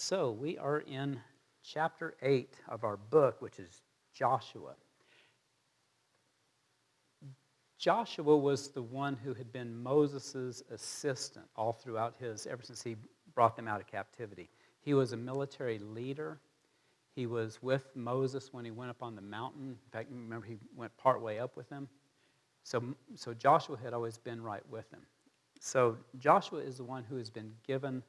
So we are in chapter 8 of our book, which is Joshua. Joshua was the one who had been Moses' assistant all throughout ever since he brought them out of captivity. He was a military leader. He was with Moses when he went up on the mountain. In fact, remember, he went part way up with him. So Joshua had always been right with him. So Joshua is the one who has been given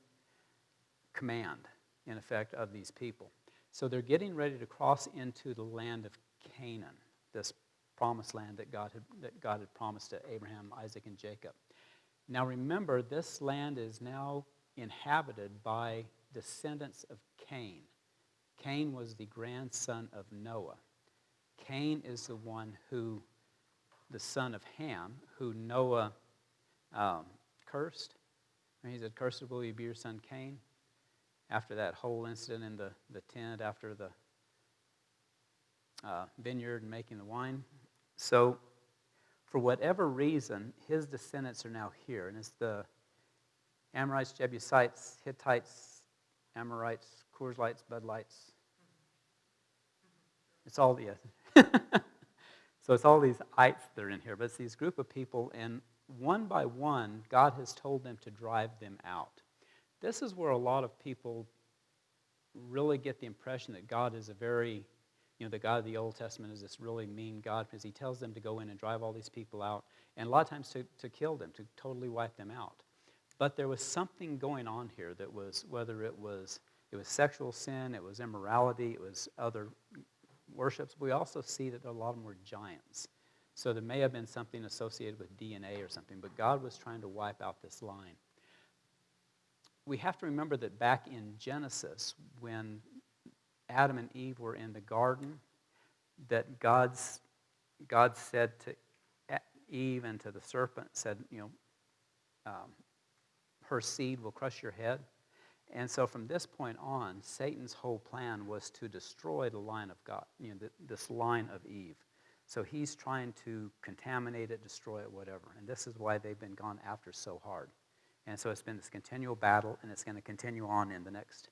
command, in effect, of these people. So they're getting ready to cross into the land of Canaan, this promised land that God had promised to Abraham, Isaac, and Jacob. Now remember, this land is now inhabited by descendants of Cain. Cain was the grandson of Noah. Cain is the son of Ham, who Noah cursed. And he said, "Cursed will you be your son Cain." After that whole incident in the tent, after the vineyard and making the wine. So, for whatever reason, his descendants are now here. And it's the Amorites, Jebusites, Hittites, Amorites, Coors-Lights, Bud Lights. It's all the... So it's all these ites that are in here. But it's these group of people, and one by one, God has told them to drive them out. This is where a lot of people really get the impression that God is the God of the Old Testament is this really mean God, because he tells them to go in and drive all these people out, and a lot of times to kill them, to totally wipe them out. But there was something going on here that was, whether it was sexual sin, it was immorality, it was other worships. We also see that a lot of them were giants. So there may have been something associated with DNA or something, but God was trying to wipe out this line. We have to remember that back in Genesis, when Adam and Eve were in the garden, that God said to Eve and to the serpent, said, her seed will crush your head. And so from this point on, Satan's whole plan was to destroy the line of God, this line of Eve. So he's trying to contaminate it, destroy it, whatever. And this is why they've been gone after so hard. And so it's been this continual battle, and it's going to continue on in the next,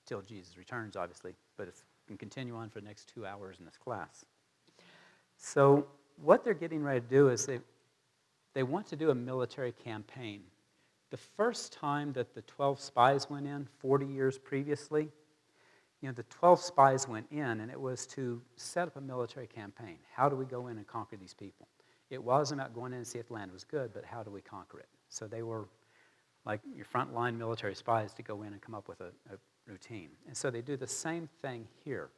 till Jesus returns, obviously. But it's going to continue on for the next 2 hours in this class. So what they're getting ready to do is they want to do a military campaign. The first time that the 12 spies went in, 40 years previously, the 12 spies went in, and it was to set up a military campaign. How do we go in and conquer these people? It wasn't about going in and see if the land was good, but how do we conquer it? So they were like your frontline military spies to go in and come up with a routine. And so they do the same thing here.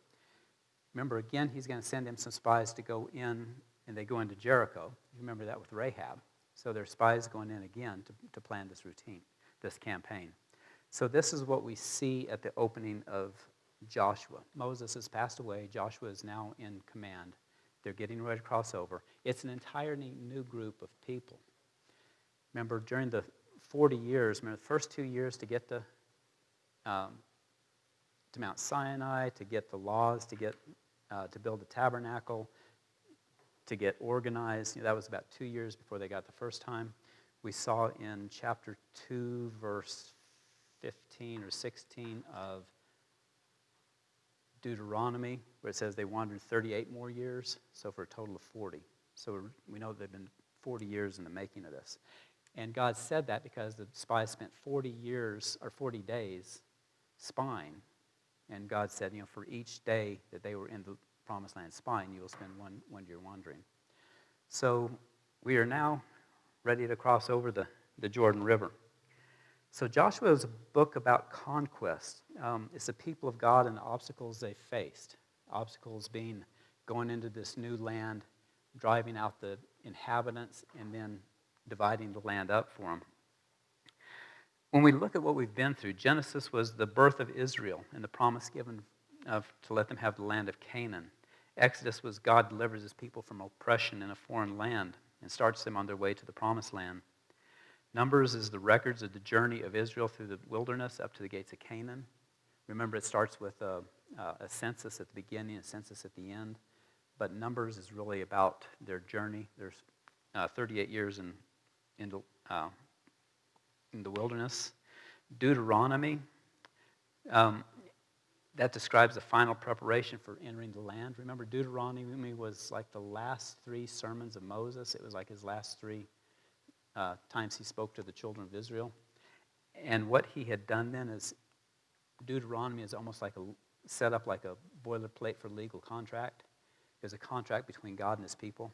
Remember, again, he's going to send him some spies to go in, and they go into Jericho. You remember that with Rahab. So their spies going in again to plan this routine, this campaign. So this is what we see at the opening of Joshua. Moses has passed away. Joshua is now in command. They're getting ready to cross over. It's an entirely new group of people. Remember, during the 40 years, the first 2 years to get to Mount Sinai, to get the laws, to build the tabernacle, to get organized. That was about 2 years before they got the first time. We saw in chapter 2, verse 15 or 16 of Deuteronomy, where it says they wandered 38 more years, so for a total of 40. So we know they've been 40 years in the making of this. And God said that because the spies spent 40 years or 40 days spying. And God said, for each day that they were in the promised land spying, you will spend one year wandering. So we are now ready to cross over the Jordan River. So Joshua is a book about conquest. It's the people of God and the obstacles they faced. Obstacles being going into this new land, driving out the inhabitants, and then dividing the land up for them. When we look at what we've been through, Genesis was the birth of Israel and the promise given to let them have the land of Canaan. Exodus was God delivers his people from oppression in a foreign land and starts them on their way to the promised land. Numbers is the records of the journey of Israel through the wilderness up to the gates of Canaan. Remember, it starts with a census at the beginning, a census at the end. But Numbers is really about their journey. There's 38 years in the wilderness. Deuteronomy That describes the final preparation for entering the land. Remember, Deuteronomy was like the last 3 sermons of Moses. It was like his last 3 times he spoke to the children of Israel. And what he had done then is, Deuteronomy is almost like set up like a boilerplate for legal contract. It was a contract between God and his people.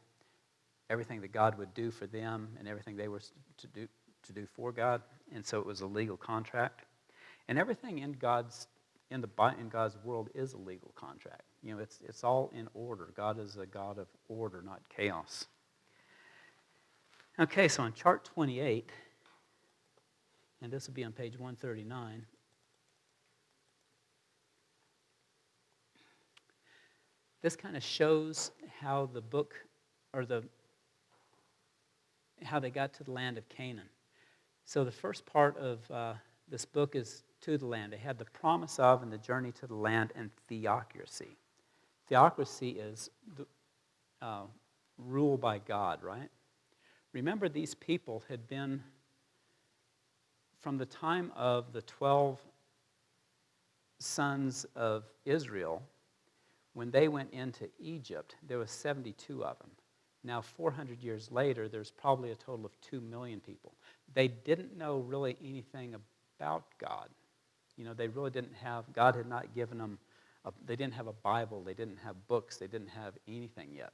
Everything that God would do for them and everything they were to do for God. And so it was a legal contract. And everything in God's world is a legal contract. You know, it's all in order. God is a God of order, not chaos. Okay, so on chart 28, and this will be on page 139, this kind of shows how the book, or how they got to the land of Canaan. So the first part of this book is to the land. They had the promise of and the journey to the land and theocracy. Theocracy is rule by God, right? Remember, these people had been, from the time of the 12 sons of Israel, when they went into Egypt, there was 72 of them. Now, 400 years later, there's probably a total of 2 million people. They didn't know really anything about God. You know, they really didn't have, God had not given them, they didn't have a Bible, they didn't have books, they didn't have anything yet.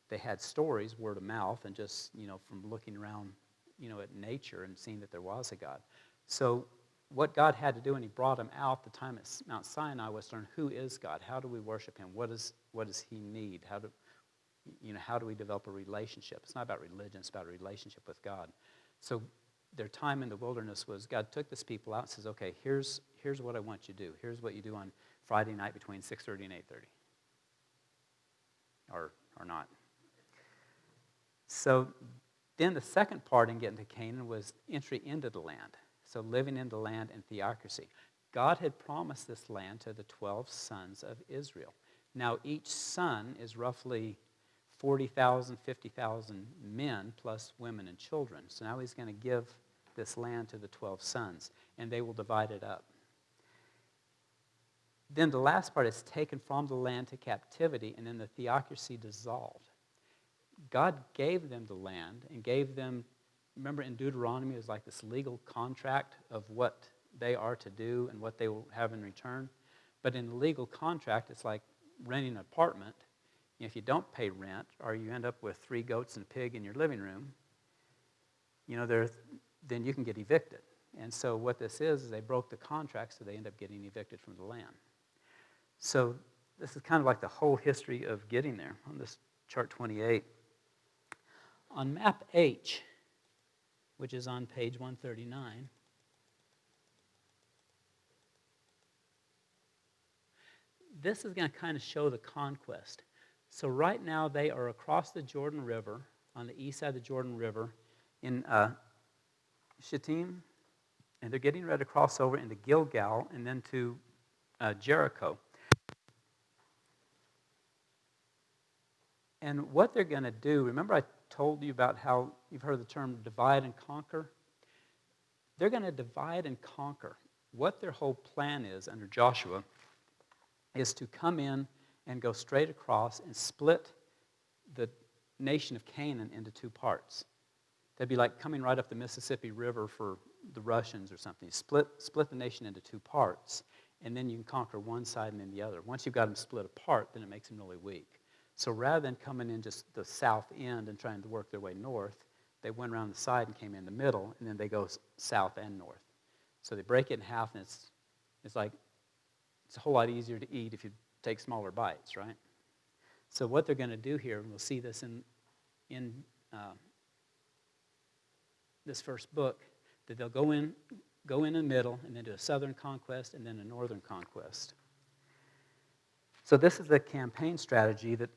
They had stories, word of mouth, and just, you know, from looking around, you know, at nature and seeing that there was a God. So what God had to do when he brought them out the time at Mount Sinai was to learn, who is God? How do we worship him? What does he need? How do we develop a relationship? It's not about religion, it's about a relationship with God. So their time in the wilderness was, God took this people out and says, okay, here's what I want you to do. Here's what you do on Friday night between 6:30 and 8:30. Or not. So then the second part in getting to Canaan was entry into the land. So living in the land and theocracy. God had promised this land to the 12 sons of Israel. Now each son is roughly 40,000, 50,000 men plus women and children. So now he's going to give this land to the 12 sons, and they will divide it up. Then the last part is taken from the land to captivity, and then the theocracy dissolved. God gave them the land and gave them, remember in Deuteronomy, it was like this legal contract of what they are to do and what they will have in return. But in the legal contract, it's like renting an apartment. If you don't pay rent, or you end up with 3 goats and a pig in your living room, you know, then you can get evicted. And so what this is they broke the contract, so they end up getting evicted from the land. So this is kind of like the whole history of getting there on this chart 28. On map H, which is on page 139, this is going to kind of show the conquest. So right now they are across the Jordan River, on the east side of the Jordan River, in Shittim, and they're getting ready to cross over into Gilgal and then to Jericho. And what they're going to do, remember I told you about how you've heard the term divide and conquer? They're going to divide and conquer. What their whole plan is under Joshua is to come in and go straight across and split the nation of Canaan into 2 parts. That'd be like coming right up the Mississippi River for the Russians or something. Split the nation into 2 parts, and then you can conquer one side and then the other. Once you've got them split apart, then it makes them really weak. So rather than coming in just the south end and trying to work their way north, they went around the side and came in the middle, and then they go south and north. So they break it in half, and it's a whole lot easier to eat if you take smaller bites, right? So what they're going to do here, and we'll see this in this first book, that they'll go in the middle and then do a southern conquest and then a northern conquest. So this is the campaign strategy that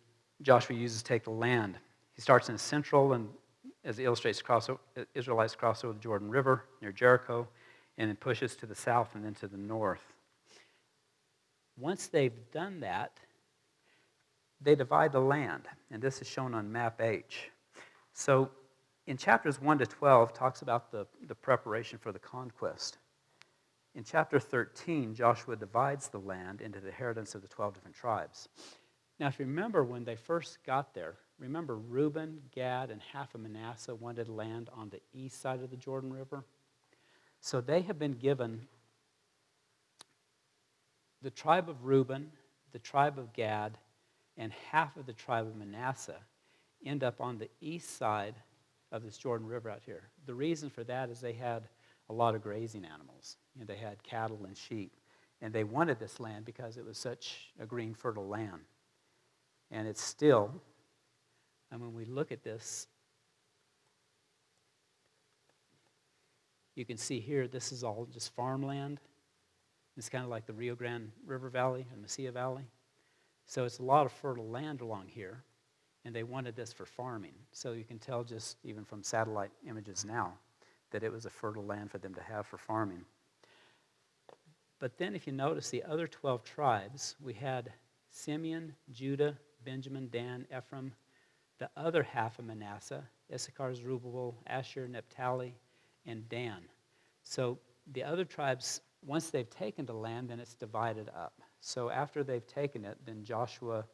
Joshua uses to take the land. He starts in the central, and as it illustrates, Israelites cross over the Jordan River near Jericho, and then pushes to the south and then to the north. Once they've done that, they divide the land, and this is shown on map H. So in chapters 1 to 12, talks about the preparation for the conquest. in chapter 13, Joshua divides the land into the inheritance of the 12 different tribes. Now, if you remember when they first got there, remember Reuben, Gad, and half of Manasseh wanted land on the east side of the Jordan River? So they have been given the tribe of Reuben, the tribe of Gad, and half of the tribe of Manasseh end up on the east side of this Jordan River out here. The reason for that is they had a lot of grazing animals. They had cattle and sheep, and they wanted this land because it was such a green, fertile land. And it's still, and when we look at this, you can see here, this is all just farmland. It's kind of like the Rio Grande River Valley and Mesilla Valley. So it's a lot of fertile land along here, and they wanted this for farming. So you can tell just even from satellite images now that it was a fertile land for them to have for farming. But then if you notice the other 12 tribes, we had Simeon, Judah, Benjamin, Dan, Ephraim, the other half of Manasseh, Issachar, Zerubbabel, Asher, Naphtali, and Dan. So the other tribes, once they've taken the land, then it's divided up. So after they've taken it, then Joshua,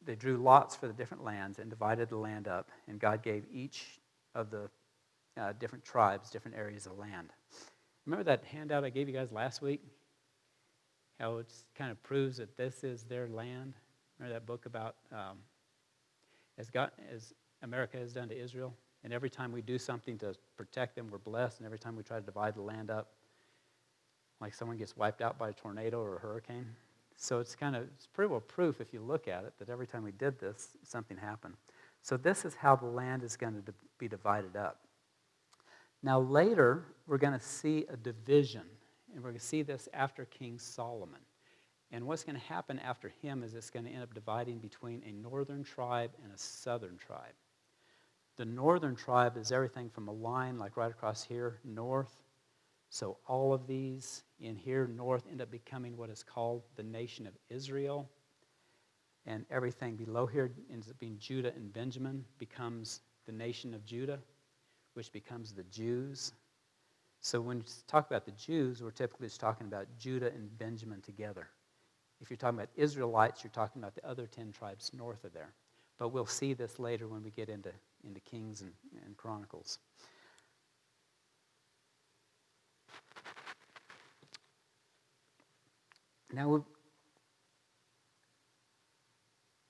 they drew lots for the different lands and divided the land up, and God gave each of the different tribes different areas of land. Remember that handout I gave you guys last week? How it kind of proves that this is their land? Remember that book about as America has done to Israel? And every time we do something to protect them, we're blessed. And every time we try to divide the land up, like someone gets wiped out by a tornado or a hurricane. So it's pretty well proof if you look at it that every time we did this, something happened. So this is how the land is going to be divided up. Now later, we're going to see a division. And we're going to see this after King Solomon. And what's going to happen after him is it's going to end up dividing between a northern tribe and a southern tribe. The northern tribe is everything from a line like right across here, north. So all of these in here, north, end up becoming what is called the nation of Israel. And everything below here ends up being Judah and Benjamin, becomes the nation of Judah, which becomes the Jews. So when you talk about the Jews, we're typically just talking about Judah and Benjamin together. If you're talking about Israelites, you're talking about the other 10 tribes north of there. But we'll see this later when we get into Kings and Chronicles. Now,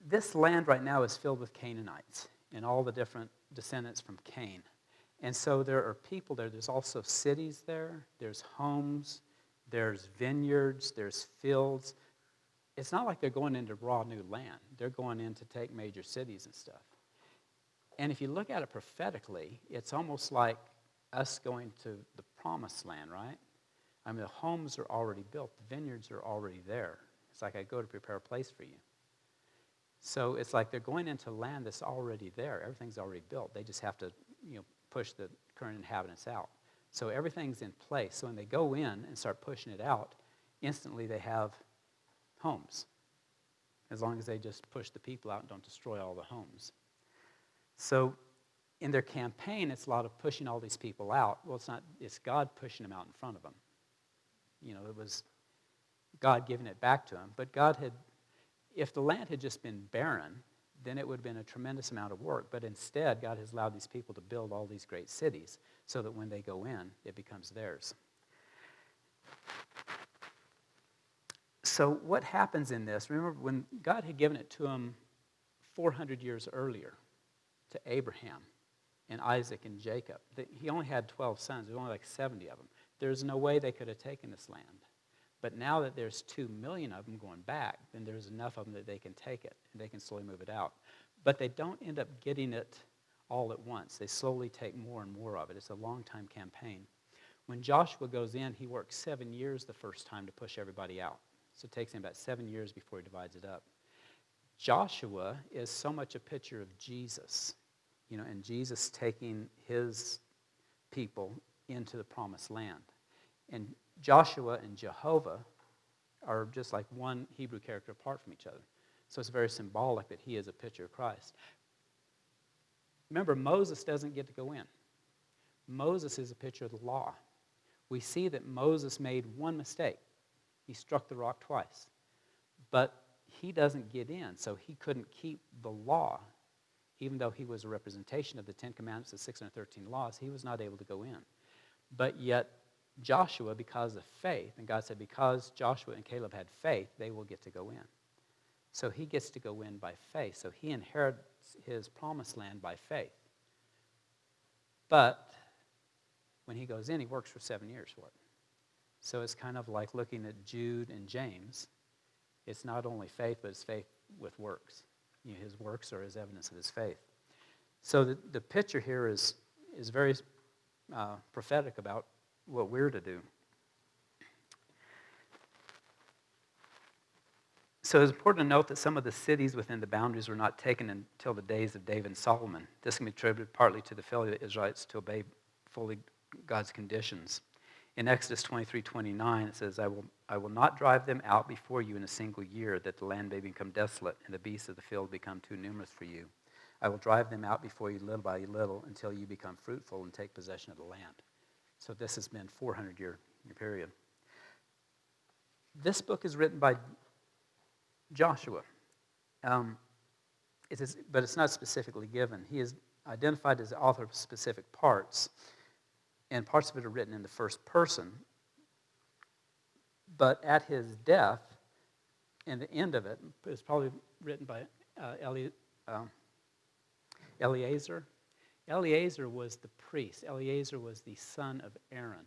this land right now is filled with Canaanites and all the different descendants from Cain. And so there are people there. There's also cities there. There's homes. There's vineyards. There's fields. It's not like they're going into raw new land. They're going in to take major cities and stuff. And if you look at it prophetically, it's almost like us going to the promised land, right? I mean, the homes are already built. The vineyards are already there. It's like I go to prepare a place for you. So it's like they're going into land that's already there. Everything's already built. They just have to, push the current inhabitants out. So everything's in place. So when they go in and start pushing it out, instantly they have homes, as long as they just push the people out and don't destroy all the homes. So in their campaign, it's a lot of pushing all these people out. Well, it's God pushing them out in front of them. It was God giving it back to them. But if the land had just been barren, then it would have been a tremendous amount of work. But instead, God has allowed these people to build all these great cities so that when they go in, it becomes theirs. So what happens in this? Remember, when God had given it to them 400 years earlier, to Abraham and Isaac and Jacob, he only had 12 sons. There was only like 70 of them. There's no way they could have taken this land. But now that there's 2 million of them going back, then there's enough of them that they can take it, and they can slowly move it out. But they don't end up getting it all at once. They slowly take more and more of it. It's a long-time campaign. When Joshua goes in, he works 7 years the first time to push everybody out. So it takes him about 7 years before he divides it up. Joshua is so much a picture of Jesus, and Jesus taking his people into the promised land. And Joshua and Jehovah are just like one Hebrew character apart from each other. So it's very symbolic that he is a picture of Christ. Remember, Moses doesn't get to go in. Moses is a picture of the law. we see that Moses made one mistake. He struck the rock twice. But he doesn't get in, so he couldn't keep the law. Even though he was a representation of the 10 Commandments, the 613 laws, he was not able to go in. But yet, Joshua, because of faith, and God said, because Joshua and Caleb had faith, they will get to go in. So he gets to go in by faith. So he inherits his promised land by faith. But when he goes in, he works for 7 years for it. So it's kind of like looking at Jude and James. It's not only faith, but it's faith with works. His works are his evidence of his faith. So the picture here is very prophetic about what we're to do. So it's important to note that some of the cities within the boundaries were not taken until the days of David and Solomon. This can be attributed partly to the failure of the Israelites to obey fully God's conditions. In Exodus 23:29, it says, I will not drive them out before you in a single year, that the land may become desolate and the beasts of the field become too numerous for you. I will drive them out before you little by little until you become fruitful and take possession of the land. So this has been a 400-year period. This book is written by Joshua. But it's not specifically given. He is identified as the author of specific parts, and parts of it are written in the first person. But at his death, and the end of it is probably written by Eleazar. Eleazar was the priest. Eleazar was the son of Aaron.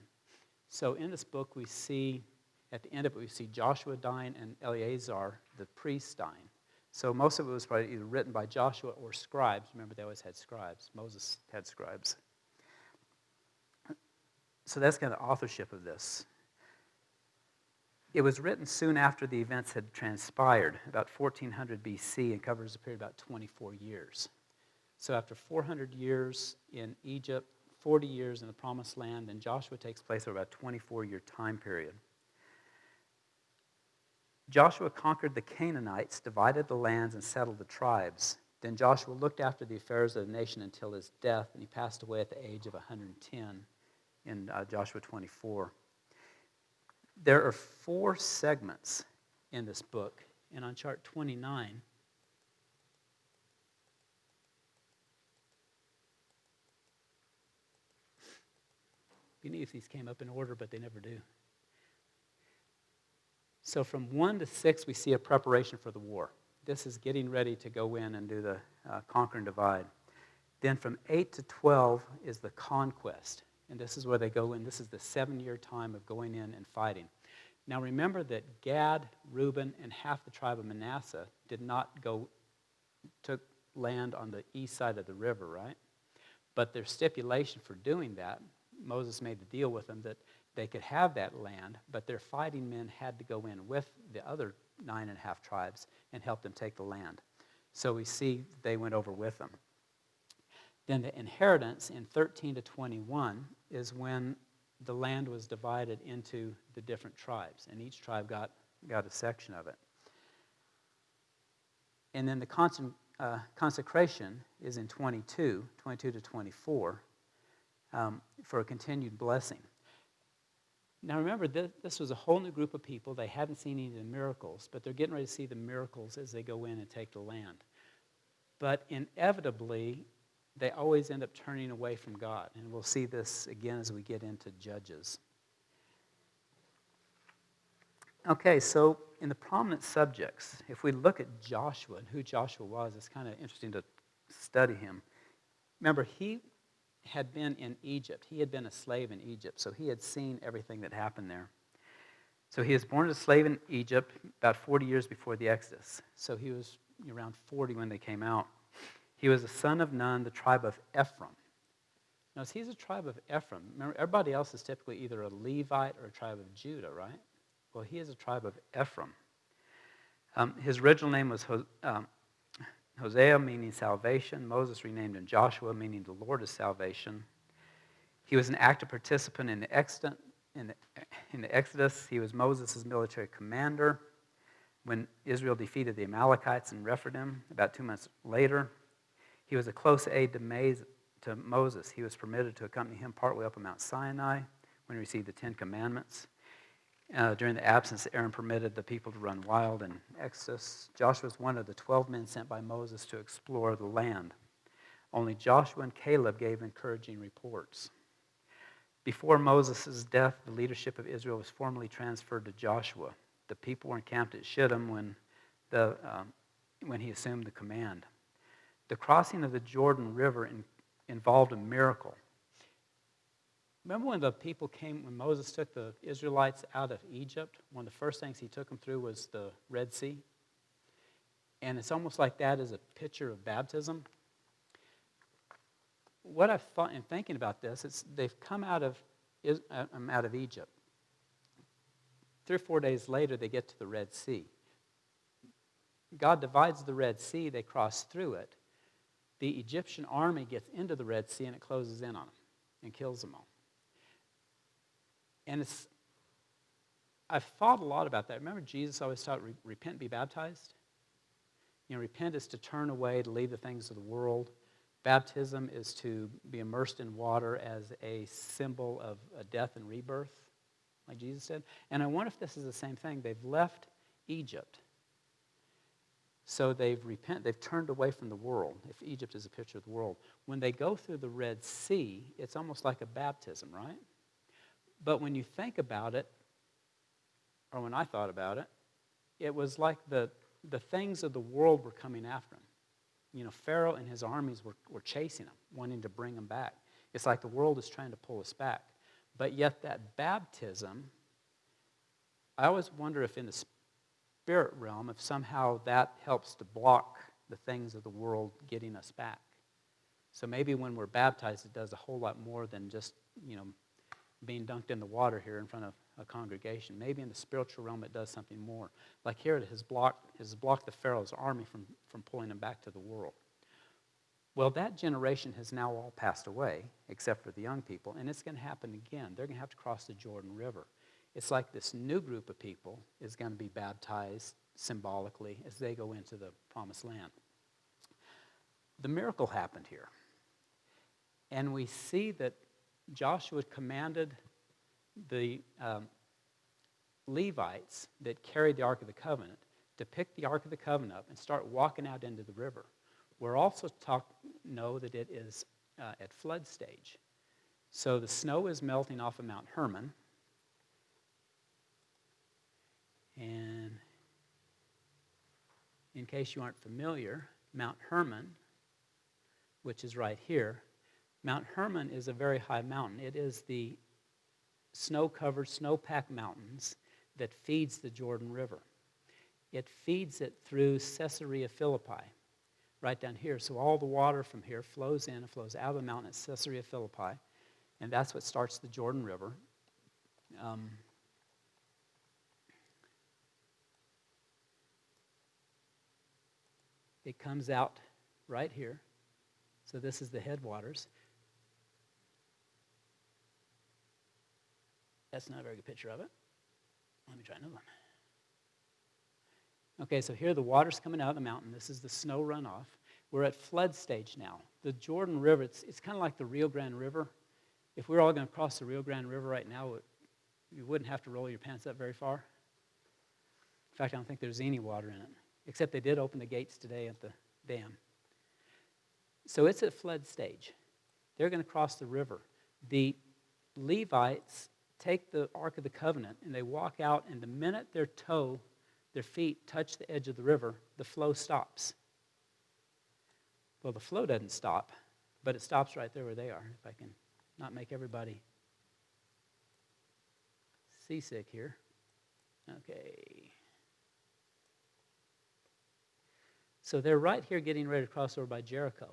So in this book we see, at the end of it, we see Joshua dying and Eleazar, the priest, dying. So most of it was probably either written by Joshua or scribes. Remember, they always had scribes. Moses had scribes. So that's kind of the authorship of this. It was written soon after the events had transpired, about 1400 BC, and covers a period of about 24 years. So after 400 years in Egypt, 40 years in the Promised Land, then Joshua takes place over about a 24-year time period. Joshua conquered the Canaanites, divided the lands, and settled the tribes. Then Joshua looked after the affairs of the nation until his death, and he passed away at the age of 110 in Joshua 24. There are 4 segments in this book, and on chart 29, be neat if these came up in order, but they never do. So from 1 to 6, we see a preparation for the war. This is getting ready to go in and do the conquer and divide. Then from 8 to 12 is the conquest. And this is where they go in. This is the 7-year time of going in and fighting. Now remember that Gad, Reuben, and half the tribe of Manasseh took land on the east side of the river, right? But their stipulation for doing that, Moses made the deal with them that they could have that land, but their fighting men had to go in with the other 9.5 tribes and help them take the land. So we see they went over with them. Then the inheritance in 13 to 21 is when the land was divided into the different tribes, and each tribe got a section of it. And then the consecration is in 22 to 24, for a continued blessing. Now remember, this was a whole new group of people. They hadn't seen any of the miracles, but they're getting ready to see the miracles as they go in and take the land. But inevitably, they always end up turning away from God. And we'll see this again as we get into Judges. Okay, so in the prominent subjects, if we look at Joshua and who Joshua was, it's kind of interesting to study him. Remember, he had been in Egypt. He had been a slave in Egypt, so he had seen everything that happened there. So he was born as a slave in Egypt about 40 years before the Exodus. So he was around 40 when they came out. He was the son of Nun, the tribe of Ephraim. Notice he's a tribe of Ephraim. Remember, everybody else is typically either a Levite or a tribe of Judah, right? Well, he is a tribe of Ephraim. His original name was Hosea, meaning salvation. Moses renamed him Joshua, meaning the Lord is salvation. He was an active participant in the Exodus. He was Moses' military commander when Israel defeated the Amalekites in Rephidim about 2 months later. He was a close aide to Moses. He was permitted to accompany him partway up on Mount Sinai when he received the Ten Commandments. During the absence, Aaron permitted the people to run wild in Exodus. Joshua was one of the 12 men sent by Moses to explore the land. Only Joshua and Caleb gave encouraging reports. Before Moses' death, the leadership of Israel was formally transferred to Joshua. The people were encamped at Shittim when he assumed the command. The crossing of the Jordan River involved a miracle. Remember when the people came, when Moses took the Israelites out of Egypt, one of the first things he took them through was the Red Sea? And it's almost like that is a picture of baptism. What I've thought in thinking about this, is they've come out of Egypt. 3 or 4 days later, they get to the Red Sea. God divides the Red Sea, they cross through it. The Egyptian army gets into the Red Sea and it closes in on them and kills them all. And I've thought a lot about that. Remember Jesus always taught, repent, be baptized? Repent is to turn away, to leave the things of the world. Baptism is to be immersed in water as a symbol of a death and rebirth, like Jesus said. And I wonder if this is the same thing. They've left Egypt. So they've turned away from the world, if Egypt is a picture of the world. When they go through the Red Sea, it's almost like a baptism, right? But when you think about it, or when I thought about it, it was like the things of the world were coming after him. Pharaoh and his armies were chasing him, wanting to bring him back. It's like the world is trying to pull us back. But yet that baptism, I always wonder if in the spirit realm, if somehow that helps to block the things of the world getting us back. So maybe when we're baptized, it does a whole lot more than just, being dunked in the water here in front of a congregation. Maybe in the spiritual realm, it does something more. Like here, it has blocked the Pharaoh's army from pulling him back to the world. Well, that generation has now all passed away, except for the young people, and it's going to happen again. They're going to have to cross the Jordan River. It's like this new group of people is going to be baptized symbolically as they go into the promised land. The miracle happened here. And we see that Joshua commanded the Levites that carried the Ark of the Covenant to pick the Ark of the Covenant up and start walking out into the river. We're also know that it is at flood stage. So the snow is melting off of Mount Hermon. And in case you aren't familiar, Mount Hermon, which is right here, Mount Hermon is a very high mountain. It is the snow-covered, snow-packed mountains that feeds the Jordan River. It feeds it through Caesarea Philippi, right down here. So all the water from here flows in and flows out of the mountain at Caesarea Philippi, and that's what starts the Jordan River. It comes out right here. So this is the headwaters. That's not a very good picture of it. Let me try another one. Okay, so here the water's coming out of the mountain. This is the snow runoff. We're at flood stage now. The Jordan River, it's kind of like the Rio Grande River. If we were all going to cross the Rio Grande River right now, you wouldn't have to roll your pants up very far. In fact, I don't think there's any water in it, except they did open the gates today at the dam. So it's at flood stage. They're going to cross the river. The Levites take the Ark of the Covenant and they walk out, and the minute their feet touch the edge of the river, the flow stops. Well, the flow doesn't stop, but it stops right there where they are. If I can not make everybody seasick here. Okay. So they're right here getting ready to cross over by Jericho.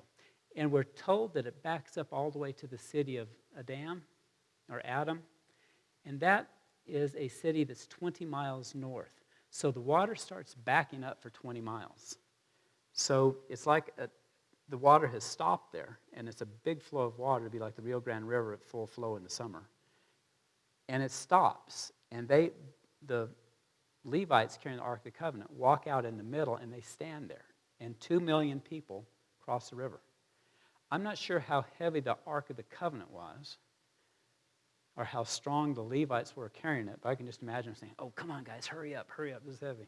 And we're told that it backs up all the way to the city of Adam. And that is a city that's 20 miles north. So the water starts backing up for 20 miles. So it's like the water has stopped there, and it's a big flow of water. It'd be like the Rio Grande River at full flow in the summer. And it stops, and the Levites carrying the Ark of the Covenant walk out in the middle, and they stand there. And 2 million people cross the river. I'm not sure how heavy the Ark of the Covenant was. or how strong the Levites were carrying it. But I can just imagine them saying, oh, come on, guys, hurry up, this is heavy.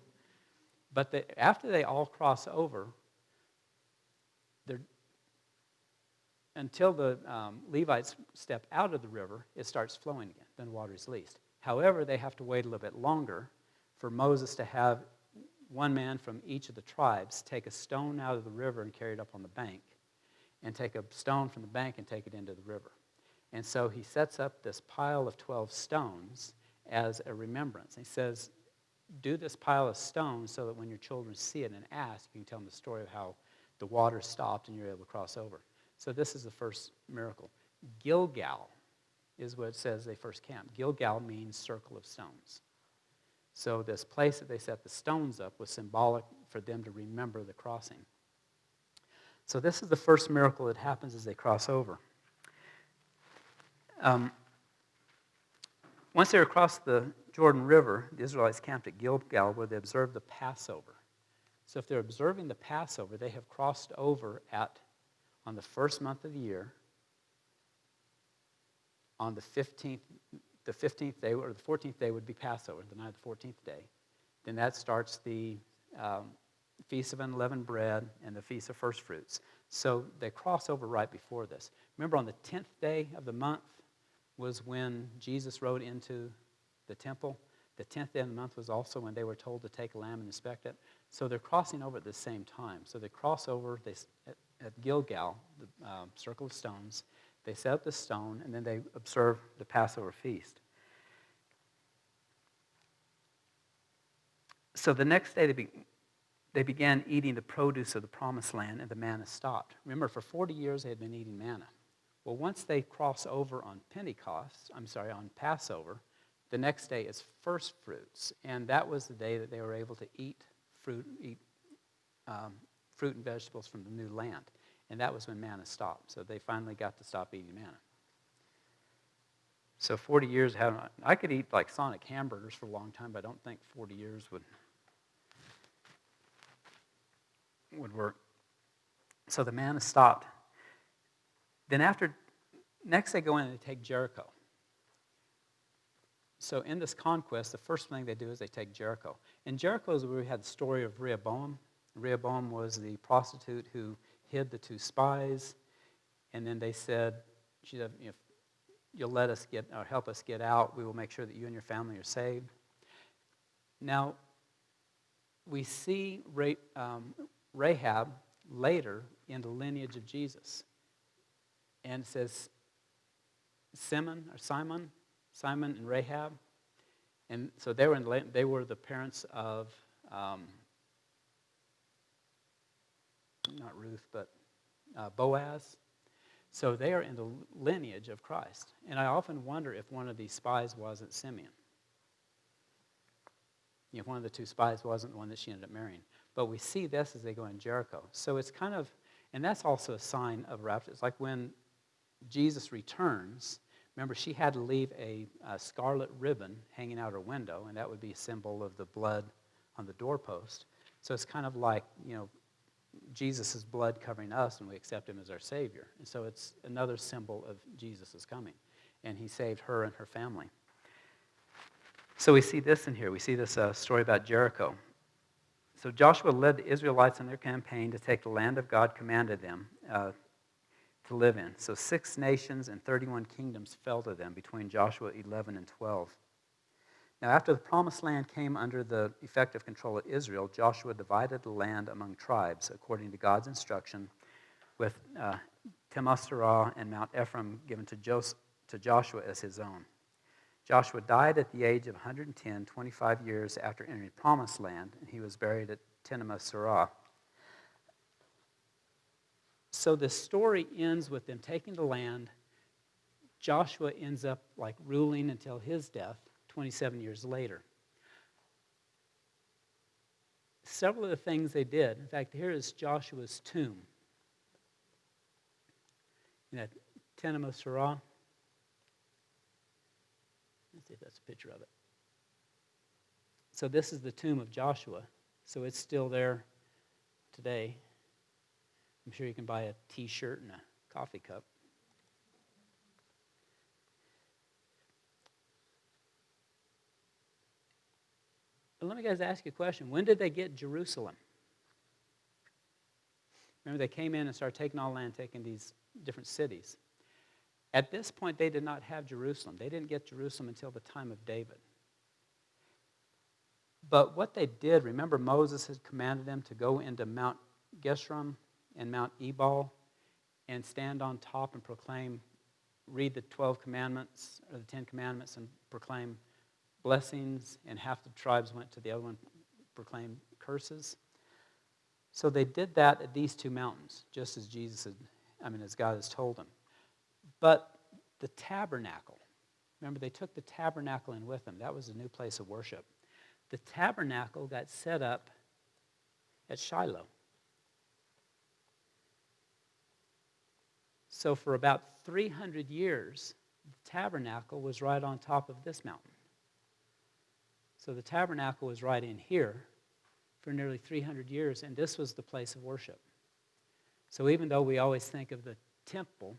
But after they all cross over, until the Levites step out of the river, it starts flowing again. Then water is released. However, they have to wait a little bit longer for Moses to have one man from each of the tribes take a stone out of the river and carry it up on the bank, and take a stone from the bank and take it into the river. And so he sets up this pile of 12 stones as a remembrance. He says, do this pile of stones so that when your children see it and ask, you can tell them the story of how the water stopped and you're able to cross over. So this is the first miracle. Gilgal is what it says they first camped. Gilgal means circle of stones. So this place that they set the stones up was symbolic for them to remember the crossing. So this is the first miracle that happens as they cross over. Once they're across the Jordan River, the Israelites camped at Gilgal where they observed the Passover. So if they're observing the Passover, they have crossed over on the first month of the year, on the 15th day, or the 14th day would be Passover, the night of the 14th day. Then that starts the Feast of Unleavened Bread and the Feast of First Fruits. So they cross over right before this. Remember, on the 10th day of the month was when Jesus rode into the temple. The 10th day of the month was also when they were told to take a lamb and inspect it. So they're crossing over at the same time. So they cross over at Gilgal, the circle of stones. They set up the stone, and then they observe the Passover feast. So the next day they began eating the produce of the promised land, and the manna stopped. Remember, for 40 years they had been eating manna. Well, once they cross over on on Passover, the next day is first fruits, and that was the day that they were able to eat fruit and vegetables from the new land, and that was when manna stopped. So they finally got to stop eating manna. So 40 years, I could eat like Sonic hamburgers for a long time, but I don't think 40 years would work. So the manna stopped. Then next they go in and they take Jericho. So in this conquest, the first thing they do is they take Jericho. And Jericho is where we had the story of Rehoboam. Rehoboam was the prostitute who hid the two spies, and then they said, she said, if you'll let us help us get out, we will make sure that you and your family are saved. Now, we see Rahab later in the lineage of Jesus. And it says Simon and Rahab. And so they were the parents of, not Ruth, but Boaz. So they are in the lineage of Christ. And I often wonder if one of these spies wasn't Simeon. If one of the two spies wasn't the one that she ended up marrying. But we see this as they go in Jericho. So it's kind of, and that's also a sign of rapture. It's like when Jesus returns, remember she had to leave a scarlet ribbon hanging out her window, and that would be a symbol of the blood on the doorpost. So it's kind of like, Jesus' blood covering us, and we accept him as our Savior. And so it's another symbol of Jesus' coming. And he saved her and her family. So we see this in here. We see this story about Jericho. So Joshua led the Israelites on their campaign to take the land of God commanded them to live in. So 6 nations and 31 kingdoms fell to them between Joshua 11 and 12. Now, after the promised land came under the effective control of Israel, Joshua divided the land among tribes according to God's instruction, with Timnath-Serah and Mount Ephraim given to Joshua as his own. Joshua died at the age of 110, 25 years after entering the promised land, and he was buried at Timnath-Serah. So the story ends with them taking the land. Joshua ends up ruling until his death 27 years later. Several of the things they did, in fact, here is Joshua's tomb. At Timnath-Serah. Let's see if that's a picture of it. So this is the tomb of Joshua. So it's still there today. I'm sure you can buy a t-shirt and a coffee cup. But let me guys ask you a question. When did they get Jerusalem? Remember, they came in and started taking all land, taking these different cities. At this point, they did not have Jerusalem. They didn't get Jerusalem until the time of David. But what they did, remember Moses had commanded them to go into Mount Geshem and Mount Ebal and stand on top and proclaim, read the 12 commandments or the 10 commandments and proclaim blessings, and half the tribes went to the other one, proclaim curses. So they did that at these two mountains, just as as God has told them. But the tabernacle, remember they took the tabernacle in with them. That was a new place of worship. The tabernacle got set up at Shiloh. So for about 300 years, the tabernacle was right on top of this mountain. So the tabernacle was right in here for nearly 300 years, and this was the place of worship. So even though we always think of the temple,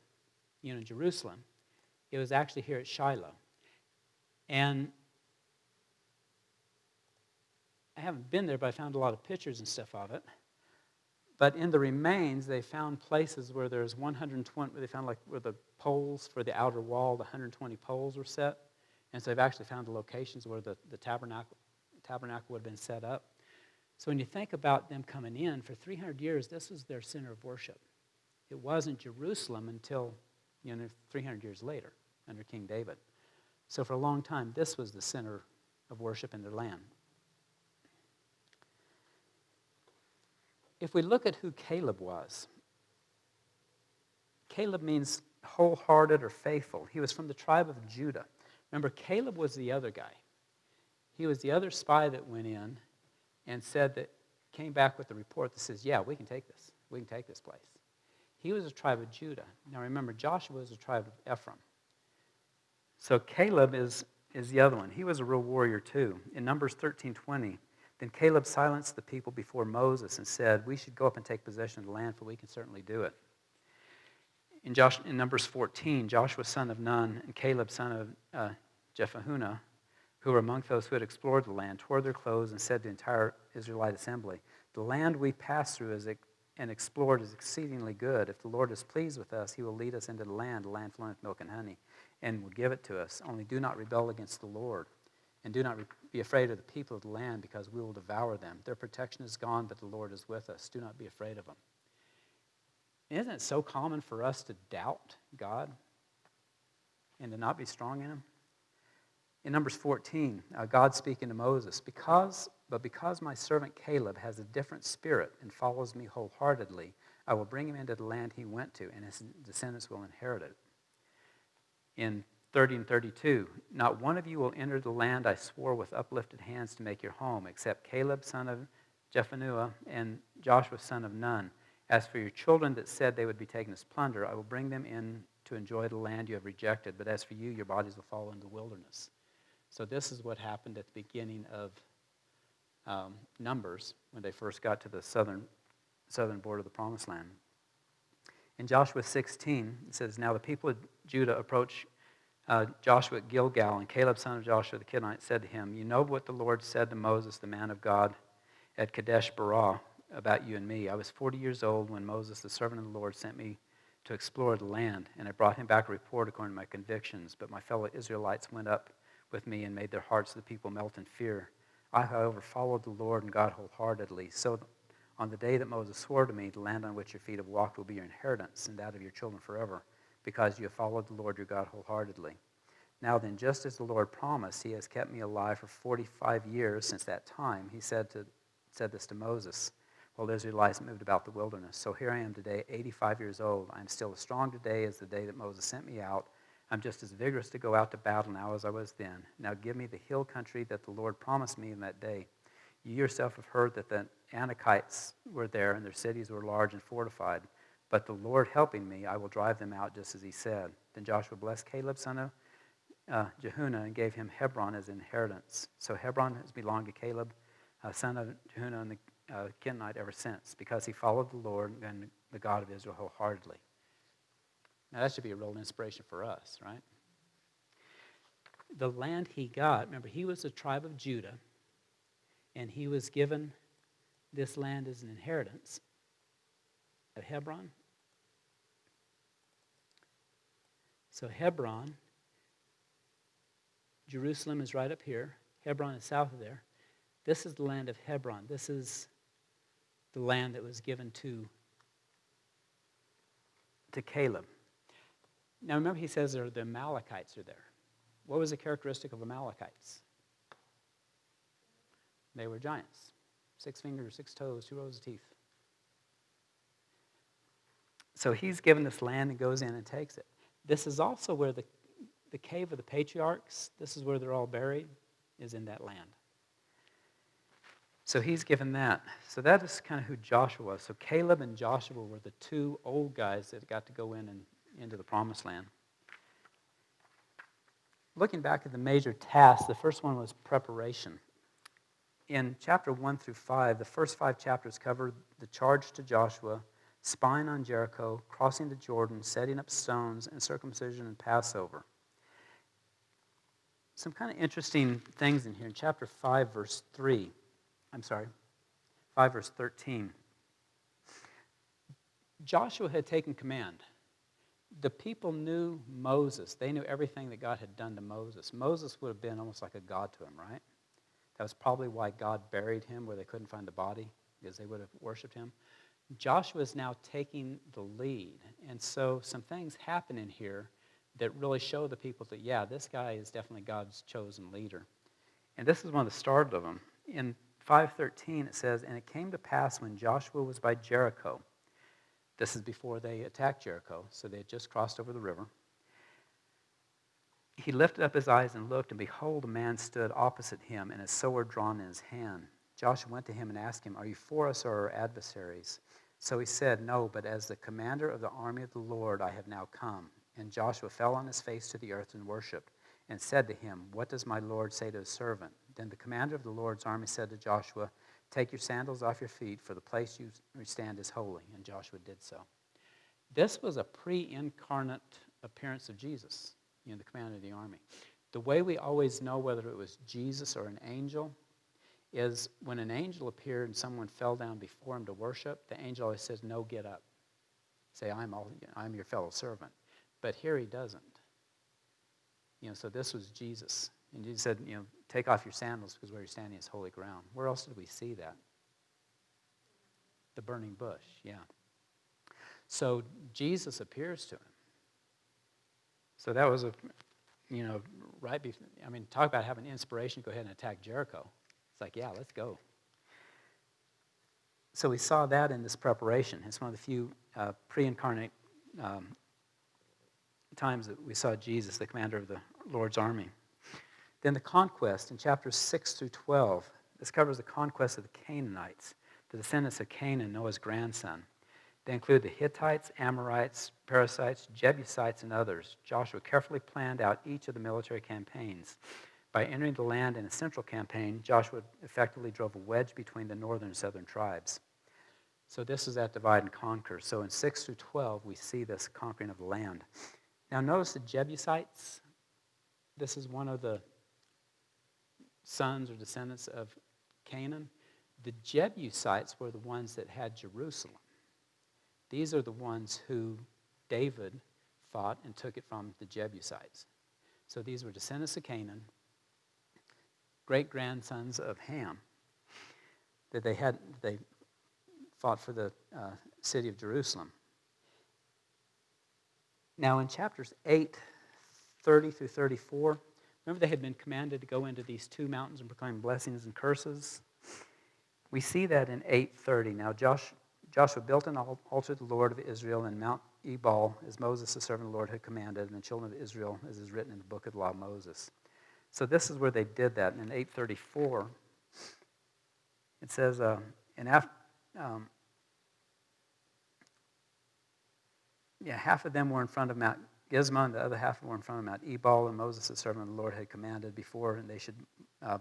in Jerusalem, it was actually here at Shiloh. And I haven't been there, but I found a lot of pictures and stuff of it. But in the remains, they found places where there's 120, they found where the poles for the outer wall, the 120 poles were set. And so they've actually found the locations where the tabernacle would have been set up. So when you think about them coming in, for 300 years, this was their center of worship. It wasn't Jerusalem until 300 years later under King David. So for a long time, this was the center of worship in their land. If we look at who Caleb was, Caleb means wholehearted or faithful. He was from the tribe of Judah. Remember, Caleb was the other guy. He was the other spy that went in and came back with the report that says, yeah, we can take this. We can take this place. He was a tribe of Judah. Now remember, Joshua was a tribe of Ephraim. So Caleb is the other one. He was a real warrior too. In Numbers 13:20, then Caleb silenced the people before Moses and said, we should go up and take possession of the land, for we can certainly do it. In Numbers 14, Joshua son of Nun and Caleb son of Jephunneh, who were among those who had explored the land, tore their clothes and said to the entire Israelite assembly, the land we passed through and explored is exceedingly good. If the Lord is pleased with us, he will lead us into the land flowing with milk and honey, and will give it to us. Only do not rebel against the Lord, and do not be afraid of the people of the land, because we will devour them. Their protection is gone, but the Lord is with us. Do not be afraid of them. Isn't it so common for us to doubt God and to not be strong in him? In Numbers 14, God speaking to Moses, because my servant Caleb has a different spirit and follows me wholeheartedly, I will bring him into the land he went to, and his descendants will inherit it. In 30 and 32, not one of you will enter the land I swore with uplifted hands to make your home, except Caleb son of Jephunneh and Joshua son of Nun. As for your children that said they would be taken as plunder, I will bring them in to enjoy the land you have rejected. But as for you, your bodies will fall into the wilderness. So this is what happened at the beginning of Numbers, when they first got to the southern border of the Promised Land. In Joshua 16, it says, now the people of Judah approached Joshua at Gilgal, and Caleb, son of Joshua the Kenite, said to him, you know what the Lord said to Moses, the man of God, at Kadesh Barah about you and me. I was 40 years old when Moses, the servant of the Lord, sent me to explore the land, and I brought him back a report according to my convictions. But my fellow Israelites went up with me and made their hearts of the people melt in fear. I, however, followed the Lord and God wholeheartedly. So on the day that Moses swore to me, the land on which your feet have walked will be your inheritance, and that of your children forever, because you have followed the Lord your God wholeheartedly. Now then, just as the Lord promised, he has kept me alive for 45 years since that time. He said this to Moses while the Israelites moved about the wilderness. So here I am today, 85 years old. I am still as strong today as the day that Moses sent me out. I'm just as vigorous to go out to battle now as I was then. Now give me the hill country that the Lord promised me in that day. You yourself have heard that the Anakites were there, and their cities were large and fortified. But the Lord helping me, I will drive them out just as he said. Then Joshua blessed Caleb, son of Jephunneh, and gave him Hebron as inheritance. So Hebron has belonged to Caleb, son of Jephunneh, and the Kenite ever since, because he followed the Lord and the God of Israel wholeheartedly. Now that should be a real inspiration for us, right? The land he got, remember, he was a tribe of Judah. And he was given this land as an inheritance of Hebron. So Hebron, Jerusalem is right up here. Hebron is south of there. This is the land of Hebron. This is the land that was given to Caleb. Now remember, he says the Amalekites are there. What was the characteristic of Amalekites? They were giants. 6 fingers, 6 toes, 2 rows of teeth. So he's given this land and goes in and takes it. This is also where the cave of the patriarchs, this is where they're all buried, is in that land. So he's given that. So that is kind of who Joshua was. So Caleb and Joshua were the two old guys that got to go in and into the promised land. Looking back at the major tasks, the first one was preparation. In chapter 1 through 5, the first 5 chapters cover the charge to Joshua, spying on Jericho, crossing the Jordan, setting up stones, and circumcision and Passover. Some kind of interesting things in here. In chapter 5, verse 5, verse 13. Joshua had taken command. The people knew Moses. They knew everything that God had done to Moses. Moses would have been almost like a god to him, right? That was probably why God buried him where they couldn't find the body, because they would have worshipped him. Joshua is now taking the lead. And so some things happen in here that really show the people that, yeah, this guy is definitely God's chosen leader. And this is one of the start of them. In 5:13 it says, "And it came to pass when Joshua was by Jericho." This is before they attacked Jericho, so they had just crossed over the river. "He lifted up his eyes and looked, and behold, a man stood opposite him, and a sword drawn in his hand. Joshua went to him and asked him, 'Are you for us or our adversaries?' So he said, 'No, but as the commander of the army of the Lord I have now come.' And Joshua fell on his face to the earth and worshipped, and said to him, 'What does my Lord say to his servant?' Then the commander of the Lord's army said to Joshua, 'Take your sandals off your feet, for the place you stand is holy.' And Joshua did so." This was a pre-incarnate appearance of Jesus, the commander of the army. The way we always know whether it was Jesus or an angel is when an angel appeared and someone fell down before him to worship, the angel always says, "No, get up." Say, I'm your fellow servant. But here he doesn't. So this was Jesus. And Jesus said, "Take off your sandals because where you're standing is holy ground." Where else did we see that? The burning bush, yeah. So Jesus appears to him. So that was right before, talk about having inspiration to go ahead and attack Jericho. It's like, yeah, let's go. So we saw that in this preparation. It's one of the few pre-incarnate times that we saw Jesus, the commander of the Lord's army. Then the conquest in chapters 6 through 12. This covers the conquest of the Canaanites, the descendants of Canaan, Noah's grandson. They include the Hittites, Amorites, Perizzites, Jebusites, and others. Joshua carefully planned out each of the military campaigns. By entering the land in a central campaign, Joshua effectively drove a wedge between the northern and southern tribes. So this is that divide and conquer. So in 6 through 12, we see this conquering of the land. Now notice the Jebusites. This is one of the sons or descendants of Canaan. The Jebusites were the ones that had Jerusalem. These are the ones who David fought and took it from the Jebusites. So these were descendants of Canaan, great-grandsons of Ham, that they fought for the city of Jerusalem. Now in chapters 8, 30 through 34, remember they had been commanded to go into these 2 mountains and proclaim blessings and curses? We see that in 8:30. Now Joshua built an altar to the Lord of Israel in Mount Ebal, as Moses, the servant of the Lord, had commanded, and the children of Israel, as is written in the book of the law of Moses. So this is where they did that. And in 8:34, it says, half of them were in front of Mount Gizma, and the other half were in front of Mount Ebal, and Moses, the servant of the Lord, had commanded before, and they should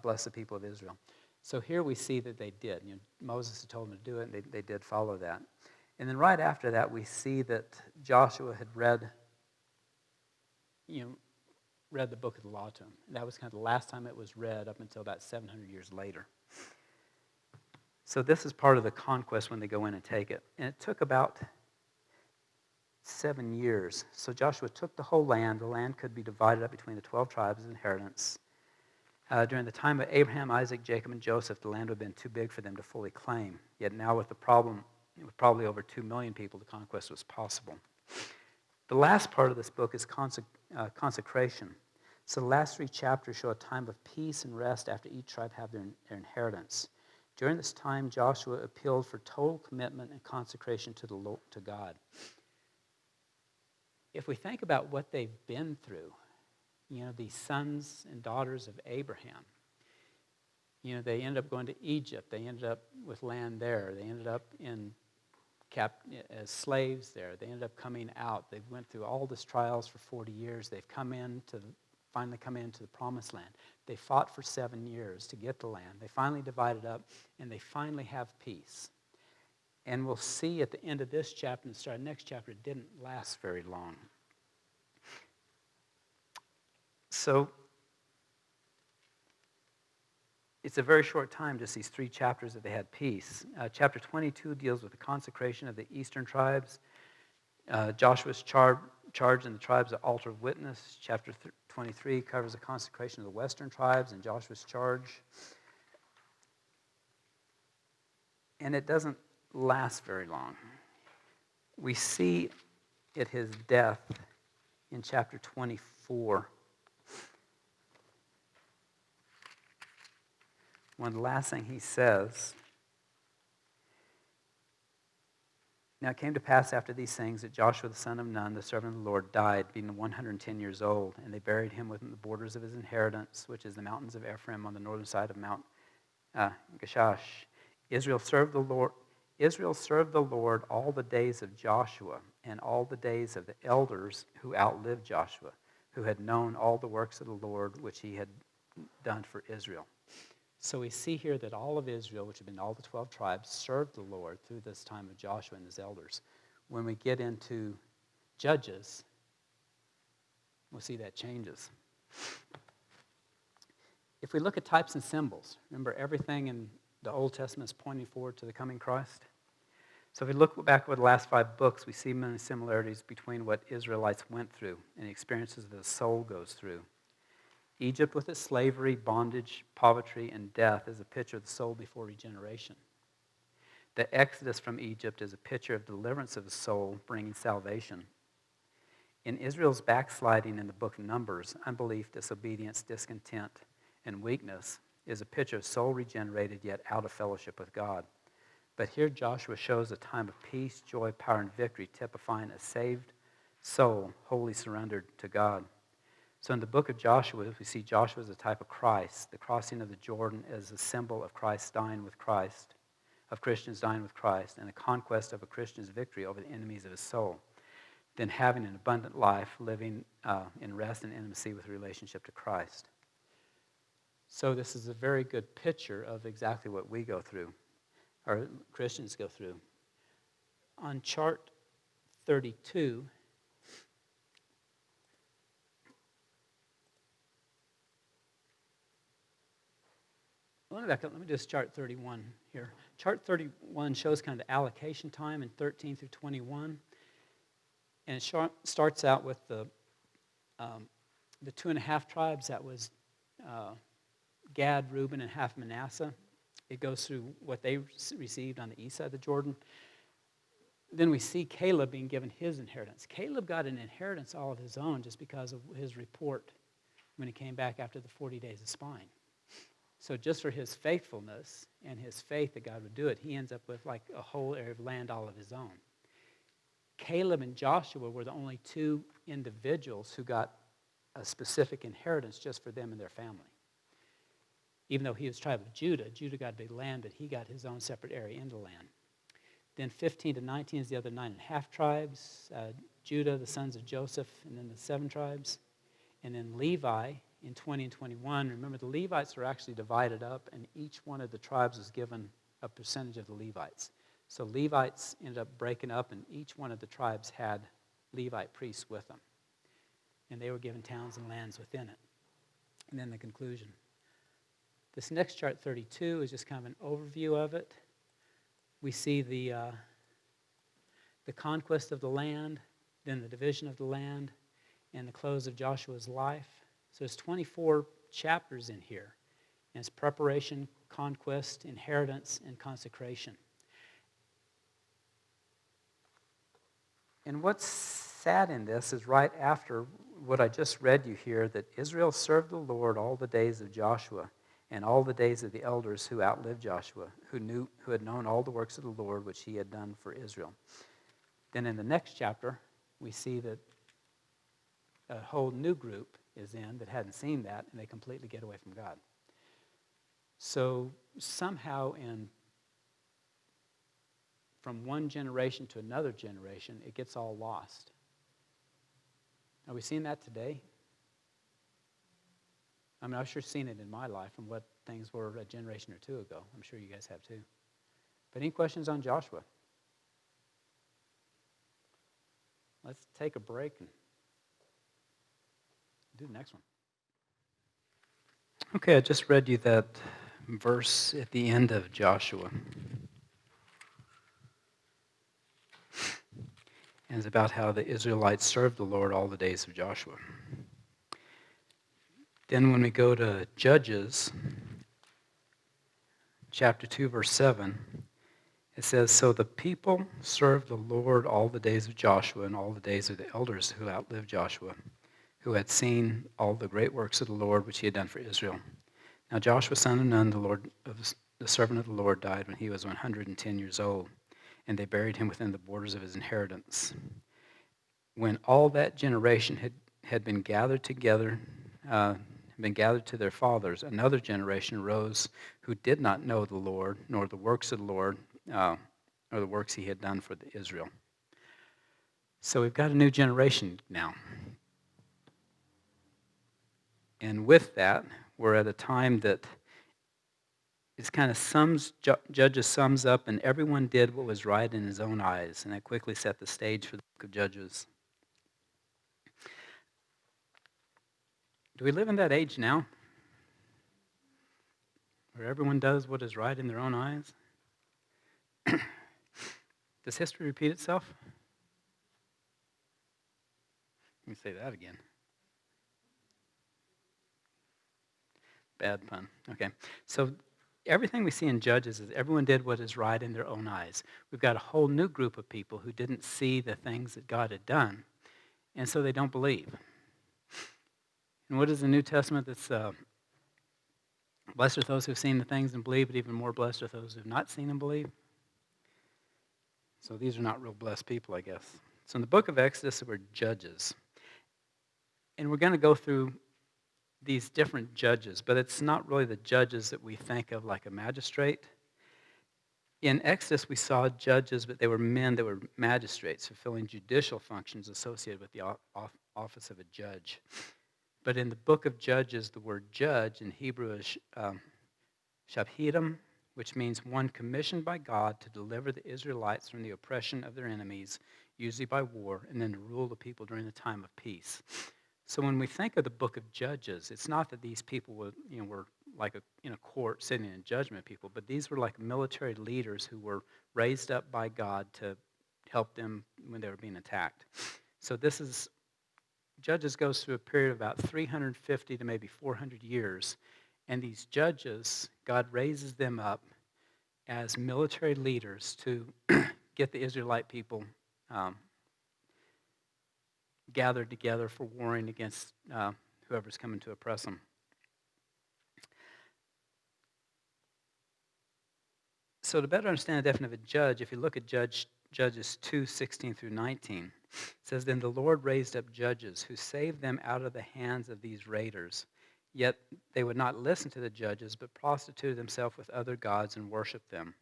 bless the people of Israel. So here we see that they did. Moses had told them to do it, and they did follow that. And then right after that, we see that Joshua had read the book of the law to him. And that was kind of the last time it was read up until about 700 years later. So this is part of the conquest when they go in and take it. And it took about 7 years. So Joshua took the whole land. The land could be divided up between the 12 tribes as inheritance. During the time of Abraham, Isaac, Jacob, and Joseph, the land would have been too big for them to fully claim. Yet now with the problem, with probably over 2 million people, the conquest was possible. The last part of this book is consecration. So the last 3 chapters show a time of peace and rest after each tribe had their inheritance. During this time, Joshua appealed for total commitment and consecration to God. If we think about what they've been through, these sons and daughters of Abraham, they ended up going to Egypt. They ended up with land there. They ended up as slaves there. They ended up coming out. They went through all these trials for 40 years. They've finally come into the promised land. They fought for 7 years to get the land. They finally divided up, and they finally have peace. And we'll see at the end of this chapter and the start of the next chapter, it didn't last very long. So it's a very short time, just these 3 chapters that they had peace. Chapter 22 deals with the consecration of the eastern tribes. Joshua's charge in the tribes of altar of witness. Chapter 23 covers the consecration of the western tribes and Joshua's charge. And it doesn't last very long. We see at his death in chapter 24. One last thing he says. Now it came to pass after these things that Joshua the son of Nun, the servant of the Lord, died, being 110 years old, and they buried him within the borders of his inheritance, which is the mountains of Ephraim on the northern side of Mount Gashash. Israel served the Lord all the days of Joshua and all the days of the elders who outlived Joshua, who had known all the works of the Lord which he had done for Israel. So we see here that all of Israel, which had been all the 12 tribes, served the Lord through this time of Joshua and his elders. When we get into Judges, we'll see that changes. If we look at types and symbols, remember everything in the Old Testament is pointing forward to the coming Christ. So if we look back over the last 5 books, we see many similarities between what Israelites went through and the experiences that the soul goes through. Egypt with its slavery, bondage, poverty, and death is a picture of the soul before regeneration. The exodus from Egypt is a picture of deliverance of the soul, bringing salvation. In Israel's backsliding in the book of Numbers, unbelief, disobedience, discontent, and weakness is a picture of soul regenerated yet out of fellowship with God. But here Joshua shows a time of peace, joy, power, and victory, typifying a saved soul wholly surrendered to God. So in the book of Joshua, we see Joshua as a type of Christ. The crossing of the Jordan as a symbol of Christ dying with Christ, of Christians dying with Christ, and the conquest of a Christian's victory over the enemies of his soul. Then having an abundant life, living in rest and intimacy with a relationship to Christ. So this is a very good picture of exactly what we go through, or Christians go through. On chart 32, let me back up. Let me just chart 31 here. Chart 31 shows kind of the allocation time in 13 through 21. And it starts out with the 2.5 tribes. That was Gad, Reuben, and half Manasseh. It goes through what they received on the east side of the Jordan. Then we see Caleb being given his inheritance. Caleb got an inheritance all of his own just because of his report when he came back after the 40 days of spying. So just for his faithfulness and his faith that God would do it, he ends up with like a whole area of land all of his own. Caleb and Joshua were the only 2 individuals who got a specific inheritance just for them and their family. Even though he was tribe of Judah, Judah got a big land, but he got his own separate area in the land. Then 15 to 19 is the other 9.5 tribes. Judah, the sons of Joseph, and then the 7 tribes. And then Levi in 20 and 21. Remember, the Levites were actually divided up, and each one of the tribes was given a percentage of the Levites. So Levites ended up breaking up, and each one of the tribes had Levite priests with them. And they were given towns and lands within it. And then the conclusion. This next chart, 32, is just kind of an overview of it. we see the conquest of the land, then the division of the land, and the close of Joshua's life. So it's 24 chapters in here. And it's preparation, conquest, inheritance, and consecration. And what's sad in this is right after what I just read you here, that Israel served the Lord all the days of Joshua and all the days of the elders who outlived Joshua, who had known all the works of the Lord which he had done for Israel. Then in the next chapter, we see that a whole new group is in that hadn't seen that, and they completely get away from God. So somehow from one generation to another generation, it gets all lost. Are we seeing that today? I mean, I've sure seen it in my life from what things were a generation or two ago. I'm sure you guys have too. But any questions on Joshua? Let's take a break and do the next one. Okay, I just read you that verse at the end of Joshua. And it's about how the Israelites served the Lord all the days of Joshua. Then when we go to Judges, chapter 2, verse 7, it says, "So the people served the Lord all the days of Joshua and all the days of the elders who outlived Joshua, who had seen all the great works of the Lord which he had done for Israel. Now Joshua, son of Nun, the servant of the Lord, died when he was 110 years old, and they buried him within the borders of his inheritance. When all that generation had been gathered together, been gathered to their fathers, another generation arose who did not know the Lord, nor the works of the Lord, or the works he had done for Israel." So we've got a new generation now. And with that, we're at a time that it kind of Judges sums up, and everyone did what was right in his own eyes. And that quickly set the stage for the book of Judges. Do we live in that age now? Where everyone does what is right in their own eyes? Does history repeat itself? Let me say that again. Bad pun. Okay. So everything we see in Judges is everyone did what is right in their own eyes. We've got a whole new group of people who didn't see the things that God had done, and so they don't believe. And what is the New Testament that's blessed are those who have seen the things and believe, but even more blessed are those who have not seen and believe? So these are not real blessed people, I guess. So in the book of Exodus, we're judges. And we're going to go through these different judges, but it's not really the judges that we think of like a magistrate. In Exodus, we saw judges, but they were men that were magistrates, fulfilling judicial functions associated with the office of a judge. But in the book of Judges, the word judge in Hebrew is shabhidim, which means one commissioned by God to deliver the Israelites from the oppression of their enemies, usually by war, and then to rule the people during the time of peace. So when we think of the book of Judges, it's not that these people were like in a court sitting in judgment people, but these were like military leaders who were raised up by God to help them when they were being attacked. So Judges goes through a period of about 350 to maybe 400 years, and these judges, God raises them up as military leaders to get the Israelite people gathered together for warring against whoever's coming to oppress them. So to better understand the definition of a judge, if you look at Judges 2:16 through 19, it says, "Then the Lord raised up judges who saved them out of the hands of these raiders. Yet they would not listen to the judges, but prostituted themselves with other gods and worshiped them.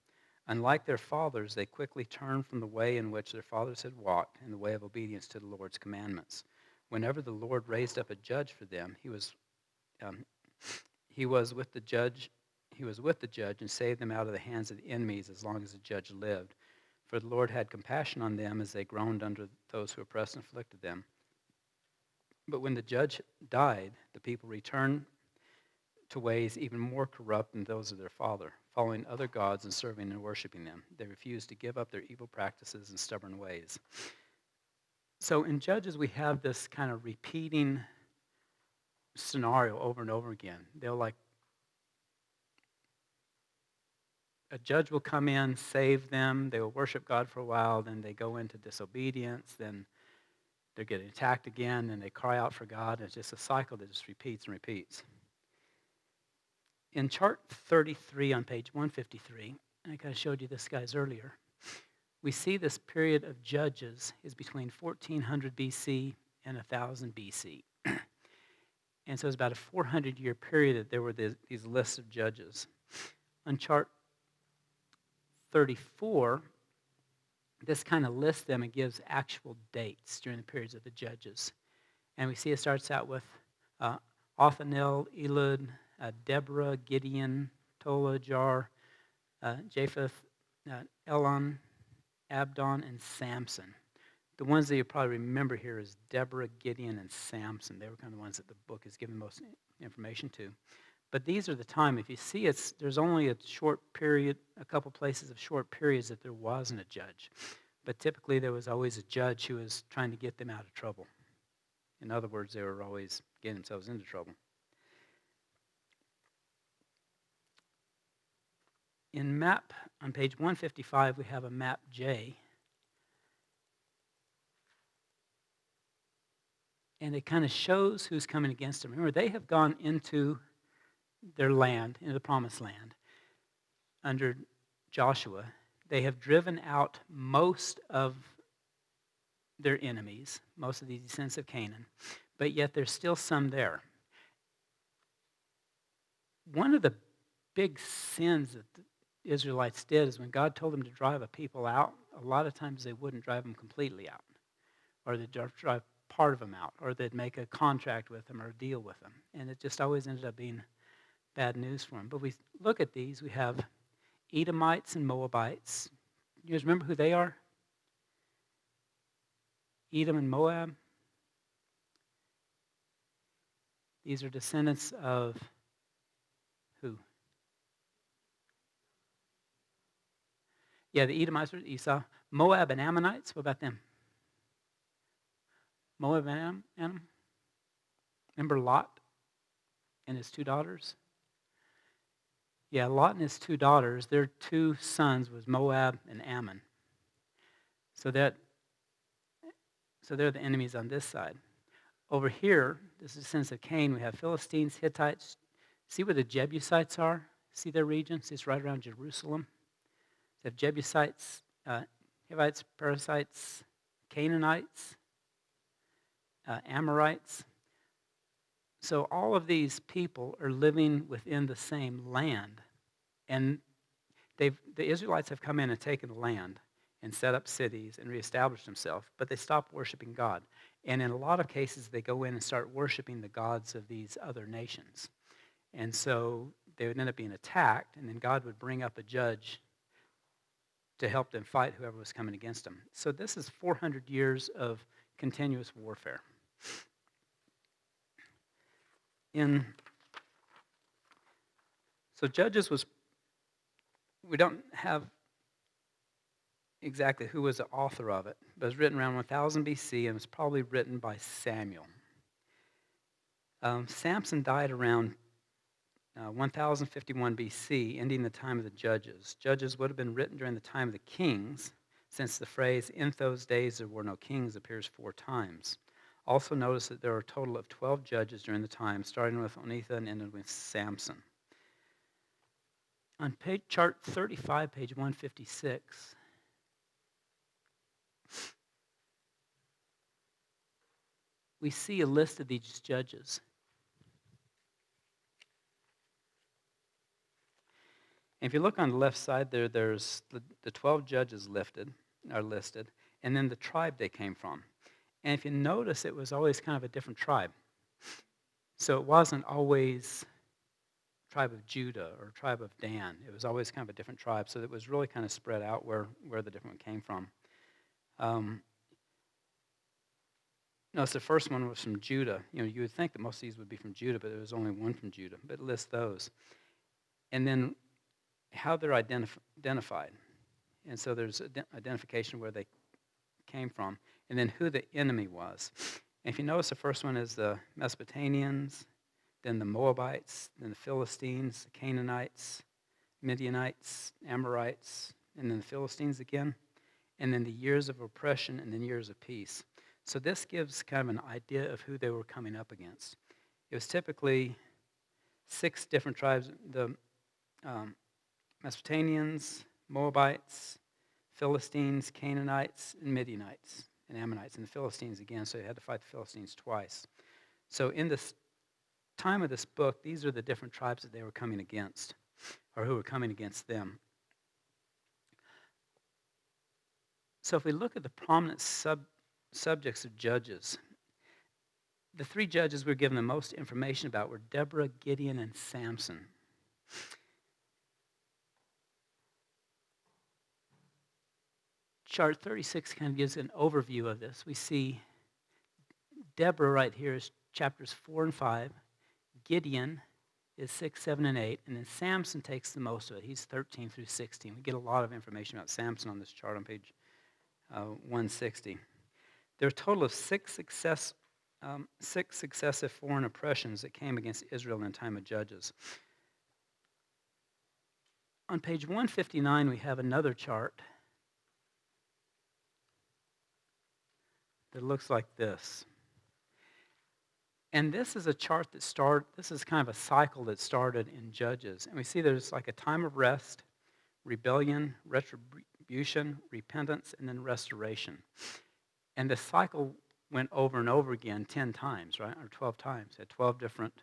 Unlike their fathers, they quickly turned from the way in which their fathers had walked, in the way of obedience to the Lord's commandments. Whenever the Lord raised up a judge for them, he was with the judge and saved them out of the hands of the enemies as long as the judge lived. For the Lord had compassion on them as they groaned under those who oppressed and afflicted them. But when the judge died, the people returned to ways even more corrupt than those of their fathers. following other gods and serving and worshiping them. They refused to give up their evil practices and stubborn ways. So in Judges, we have this kind of repeating scenario over and over again. A judge will come in, save them, they will worship God for a while, then they go into disobedience, then they're getting attacked again, and they cry out for God, and it's just a cycle that just repeats and repeats. In chart 33 on page 153, and I kind of showed you this guys earlier, we see this period of judges is between 1400 BC and 1000 BC. And so it's about a 400-year period that there were these lists of judges. On chart 34, this kind of lists them and gives actual dates during the periods of the judges. And we see it starts out with Othniel, Elud, Deborah, Gideon, Tola, Jar, Japheth, Elon, Abdon, and Samson. The ones that you probably remember here is Deborah, Gideon, and Samson. They were kind of the ones that the book is giving most information to. But these are the time. If you see there's only a short period, a couple places of short periods that there wasn't a judge. But typically there was always a judge who was trying to get them out of trouble. In other words, they were always getting themselves into trouble. In map, on page 155, we have a map J. And it kind of shows who's coming against them. Remember, they have gone into their land, into the promised land, under Joshua. They have driven out most of their enemies, most of the descendants of Canaan, but yet there's still some there. One of the big sins that the Israelites did is when God told them to drive a people out, a lot of times they wouldn't drive them completely out, or they'd drive part of them out, or they'd make a contract with them or a deal with them, and it just always ended up being bad news for them. But we look at these. We have Edomites and Moabites. You guys remember who they are? Edom and Moab. These are descendants of who? Yeah, the Edomites were Esau. Moab and Ammonites, what about them? Moab and Ammon? Remember Lot and his two daughters? Yeah, Lot and his two daughters, their two sons was Moab and Ammon. So they're the enemies on this side. Over here, this is the sense of Cain, we have Philistines, Hittites. See where the Jebusites are? See their region? See, it's right around Jerusalem. They have Jebusites, Hivites, Perizzites, Canaanites, Amorites. So all of these people are living within the same land. And the Israelites have come in and taken the land and set up cities and reestablished themselves, but they stopped worshiping God. And in a lot of cases, they go in and start worshiping the gods of these other nations. And so they would end up being attacked, and then God would bring up a judge to help them fight whoever was coming against them. So this is 400 years of continuous warfare. So Judges we don't have exactly who was the author of it, but it was written around 1000 BC and was probably written by Samuel. Samson died around 1051 BC, ending the time of the Judges. Judges would have been written during the time of the kings, since the phrase, "in those days there were no kings," appears 4 times. Also notice that there are a total of 12 judges during the time, starting with Onitha and ending with Samson. On chart 35, page 156, we see a list of these judges. And if you look on the left side there's the 12 judges are listed, and then the tribe they came from. And if you notice, it was always kind of a different tribe. So it wasn't always tribe of Judah or tribe of Dan. It was always kind of a different tribe. So it was really kind of spread out where the different one came from. Notice the first one was from Judah. You would think that most of these would be from Judah, but there was only one from Judah. But it lists those. And then how they're identified. And so there's identification where they came from, and then who the enemy was. And if you notice, the first one is the Mesopotamians, then the Moabites, then the Philistines, the Canaanites, Midianites, Amorites, and then the Philistines again, and then the years of oppression, and then years of peace. So this gives kind of an idea of who they were coming up against. It was typically 6 different tribes, the Mesopotamians, Moabites, Philistines, Canaanites, and Midianites, and Ammonites, and the Philistines again, so they had to fight the Philistines twice. So in this time of this book, these are the different tribes that they were coming against, or who were coming against them. So if we look at the prominent subjects of Judges, the 3 judges we're given the most information about were Deborah, Gideon, and Samson. Chart 36 kind of gives an overview of this. We see Deborah right here is chapters 4 and 5. Gideon is 6, 7, and 8. And then Samson takes the most of it. He's 13 through 16. We get a lot of information about Samson on this chart on page 160. There are a total of 6 successive foreign oppressions that came against Israel in the time of Judges. On page 159, we have another chart that looks like this. And this is a chart this is kind of a cycle that started in Judges. And we see there's like a time of rest, rebellion, retribution, repentance, and then restoration. And the cycle went over and over again 10 times, right? Or 12 times. Had 12 different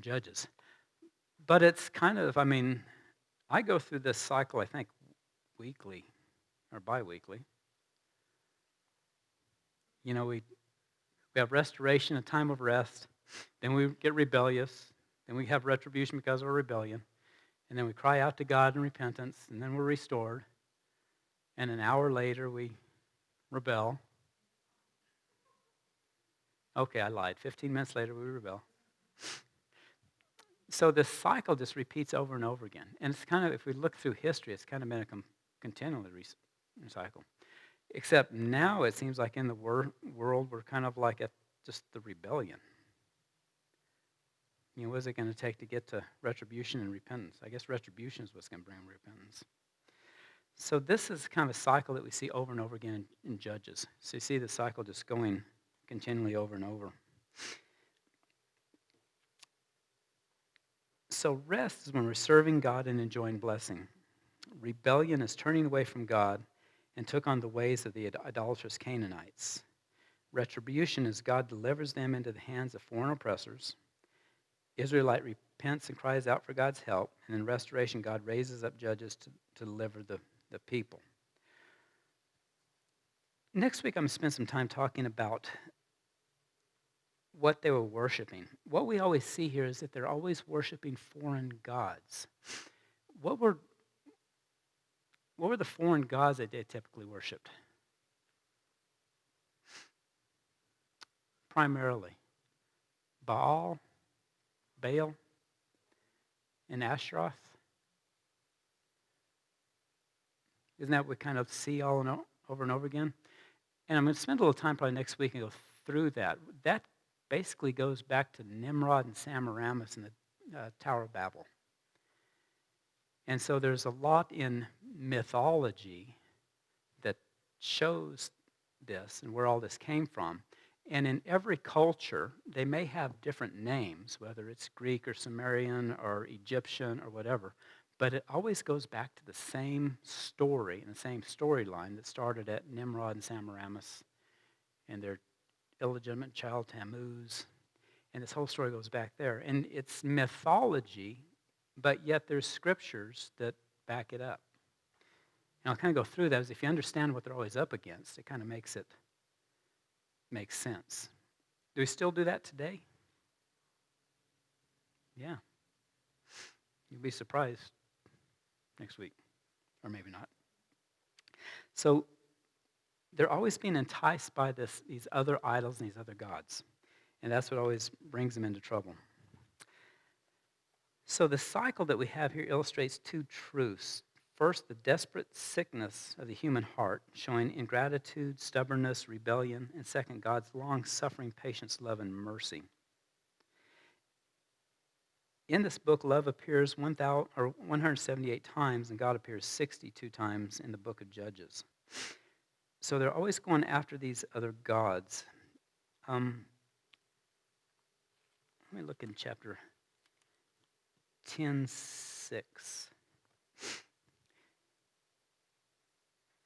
judges. But it's kind of, I go through this cycle, I think, weekly or bi-weekly. You know, we have restoration, a time of rest. Then we get rebellious. Then we have retribution because of our rebellion. And then we cry out to God in repentance. And then we're restored. And an hour later, we rebel. Okay, I lied. 15 minutes later, we rebel. So this cycle just repeats over and over again. And it's kind of, if we look through history, it's kind of been a continually cycle. Except now it seems like in the world we're kind of like at just the rebellion. You know, what is it going to take to get to retribution and repentance? I guess retribution is what's going to bring repentance. So this is kind of a cycle that we see over and over again in Judges. So you see the cycle just going continually over and over. So rest is when we're serving God and enjoying blessing. Rebellion is turning away from God and took on the ways of the idolatrous Canaanites. Retribution is God delivers them into the hands of foreign oppressors. Israelite repents and cries out for God's help. And in restoration, God raises up judges to deliver the people. Next week, I'm going to spend some time talking about what they were worshiping. What we always see here is that they're always worshiping foreign gods. What were the foreign gods that they typically worshipped? Primarily Baal, and Ashtaroth. Isn't that what we kind of see all over and over again? And I'm going to spend a little time probably next week and go through that. That basically goes back to Nimrod and Semiramis and the Tower of Babel. And so there's a lot in mythology that shows this and where all this came from. And in every culture, they may have different names, whether it's Greek or Sumerian or Egyptian or whatever. But it always goes back to the same story and the same storyline that started at Nimrod and Semiramis and their illegitimate child Tammuz. And this whole story goes back there. And it's mythology, but yet there's scriptures that back it up. And I'll kind of go through those. If you understand what they're always up against, it kind of makes sense. Do we still do that today? Yeah. You'll be surprised next week, or maybe not. So they're always being enticed by these other idols and these other gods. And that's what always brings them into trouble. So the cycle that we have here illustrates two truths. First, the desperate sickness of the human heart, showing ingratitude, stubbornness, rebellion, and second, God's long-suffering patience, love, and mercy. In this book, love appears 178 times, and God appears 62 times in the book of Judges. So they're always going after these other gods. Let me look in chapter 10:6.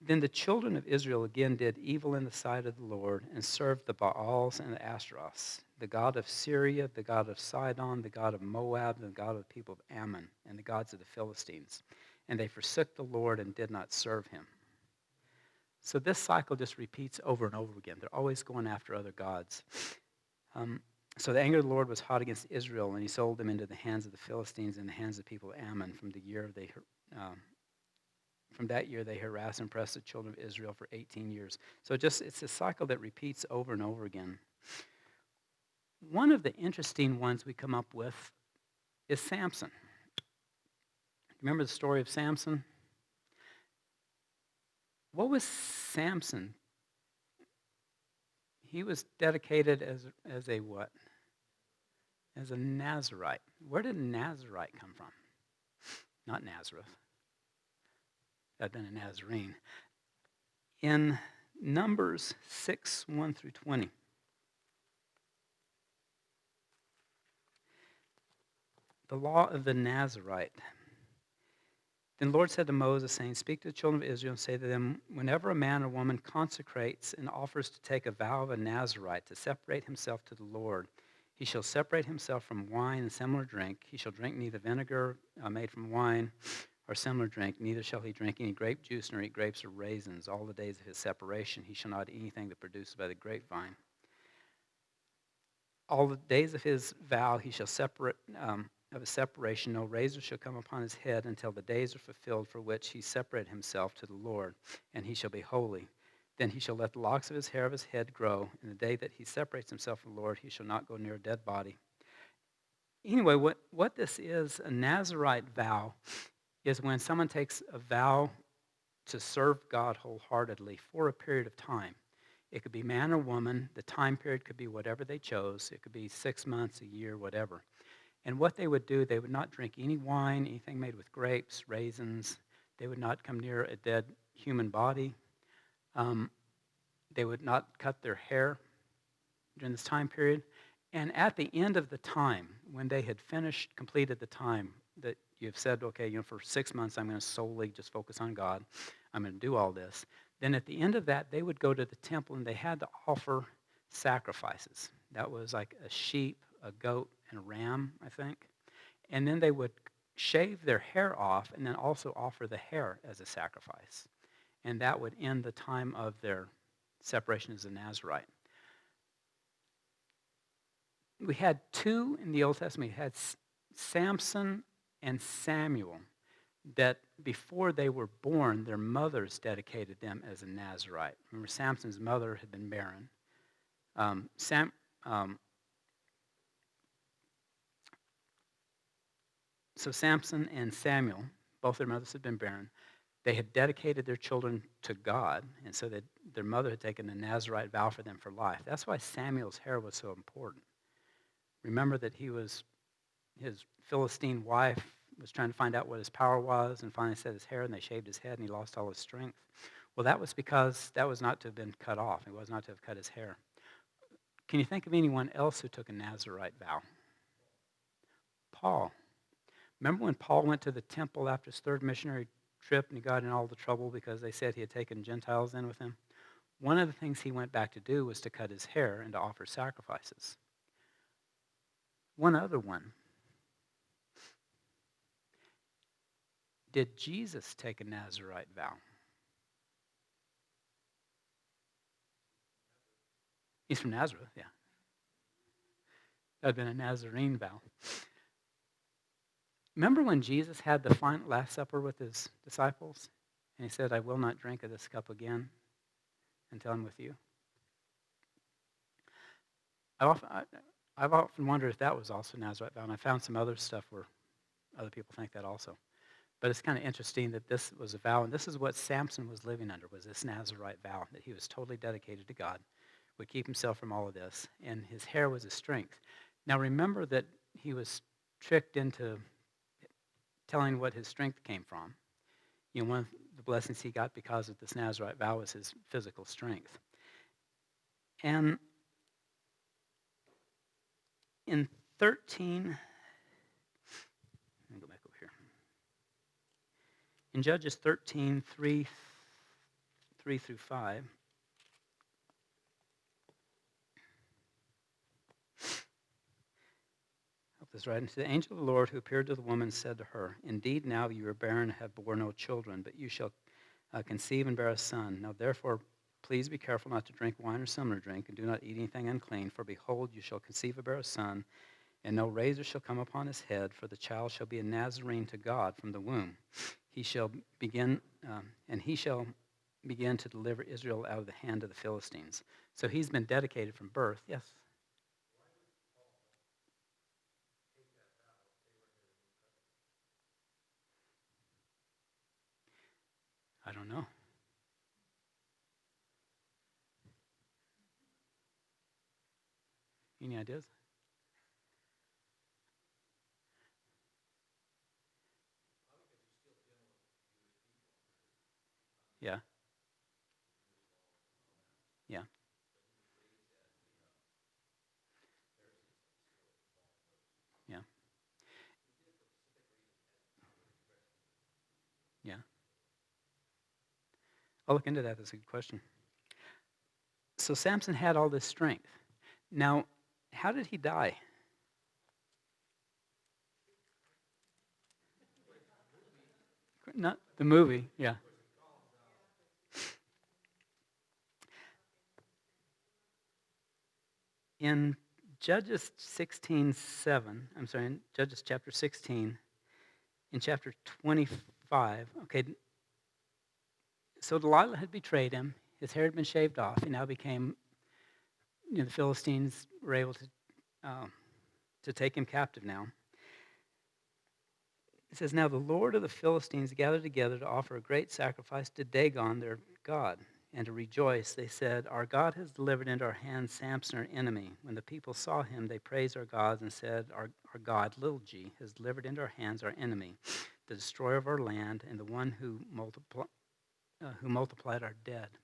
Then the children of Israel again did evil in the sight of the Lord and served the Baals and the Ashtaroths, the god of Syria, the god of Sidon, the god of Moab, the god of the people of Ammon, and the gods of the Philistines. And they forsook the Lord and did not serve him. So this cycle just repeats over and over again. They're always going after other gods. So the anger of the Lord was hot against Israel, and he sold them into the hands of the Philistines and the hands of the people of Ammon. From that year, they harassed and oppressed the children of Israel for 18 years. So it's a cycle that repeats over and over again. One of the interesting ones we come up with is Samson. Remember the story of Samson? What was Samson? He was dedicated as a what? As a Nazarite. Where did Nazarite come from? Not Nazareth. I've been a Nazarene. In Numbers 6:1-20, the law of the Nazarite. Then the Lord said to Moses, saying, Speak to the children of Israel and say to them, whenever a man or woman consecrates and offers to take a vow of a Nazarite to separate himself to the Lord, he shall separate himself from wine and similar drink. He shall drink neither vinegar made from wine or similar drink, neither shall he drink any grape juice nor eat grapes or raisins. All the days of his separation he shall not eat anything that produces by the grapevine. All the days of his vow he shall separate of his separation. No razor shall come upon his head until the days are fulfilled for which he separated himself to the Lord, and he shall be holy. Then he shall let the locks of his hair of his head grow. In the day that he separates himself from the Lord, he shall not go near a dead body. Anyway, what this is, a Nazarite vow, is when someone takes a vow to serve God wholeheartedly for a period of time. It could be man or woman. The time period could be whatever they chose. It could be 6 months, a year, whatever. And what they would do, they would not drink any wine, anything made with grapes, raisins. They would not come near a dead human body. They would not cut their hair during this time period. And at the end of the time, when they had completed the time that you've said, okay, for 6 months I'm going to solely just focus on God. I'm going to do all this. Then at the end of that, they would go to the temple and they had to offer sacrifices. That was like a sheep, a goat, and a ram, I think. And then they would shave their hair off and then also offer the hair as a sacrifice. And that would end the time of their separation as a Nazarite. We had two in the Old Testament. We had Samson and Samuel, that before they were born, their mothers dedicated them as a Nazarite. Remember, Samson's mother had been barren. So Samson and Samuel, both their mothers had been barren. They had dedicated their children to God, and so that their mother had taken a Nazarite vow for them for life. That's why Samuel's hair was so important. Remember that his Philistine wife was trying to find out what his power was and finally set his hair, and they shaved his head, and he lost all his strength. Well, that was because that was not to have been cut off. It was not to have cut his hair. Can you think of anyone else who took a Nazarite vow? Paul. Remember when Paul went to the temple after his third missionary trip and he got in all the trouble because they said he had taken Gentiles in with him? One of the things he went back to do was to cut his hair and to offer sacrifices. One other one. Did Jesus take a Nazarite vow? He's from Nazareth, yeah. That had been a Nazarene vow. Remember when Jesus had the Last Supper with his disciples? And he said, I will not drink of this cup again until I'm with you. I've often wondered if that was also Nazarite vow, and I found some other stuff where other people think that also. But it's kind of interesting that this was a vow, and this is what Samson was living under, was this Nazirite vow, that he was totally dedicated to God, would keep himself from all of this, and his hair was his strength. Now remember that he was tricked into telling what his strength came from. One of the blessings he got because of this Nazirite vow was his physical strength. And in 13, let me go back over here. In Judges 13, 3 through 5, this right. And the angel of the Lord who appeared to the woman said to her, "Indeed, now you are barren and have borne no children, but you shall conceive and bear a son. Now therefore, please be careful not to drink wine or similar drink, and do not eat anything unclean. For behold, you shall conceive and bear a son, and no razor shall come upon his head, for the child shall be a Nazarene to God from the womb. He shall begin to deliver Israel out of the hand of the Philistines." So he's been dedicated from birth. Yes. I don't know. Any ideas? Yeah. Yeah. Yeah. Yeah. I'll look into that. That's a good question. So Samson had all this strength. Now, how did he die? Not the movie, yeah. In Judges 16:7, I'm sorry, in Judges chapter 16, in chapter 25, okay, so Delilah had betrayed him. His hair had been shaved off. He now became, the Philistines were able to take him captive now. It says, "Now the Lord of the Philistines gathered together to offer a great sacrifice to Dagon, their god, and to rejoice. They said, 'Our God has delivered into our hands Samson, our enemy.' When the people saw him, they praised our gods and said, 'Our God, little g, has delivered into our hands our enemy, the destroyer of our land, and the one who multiplied our dead.'"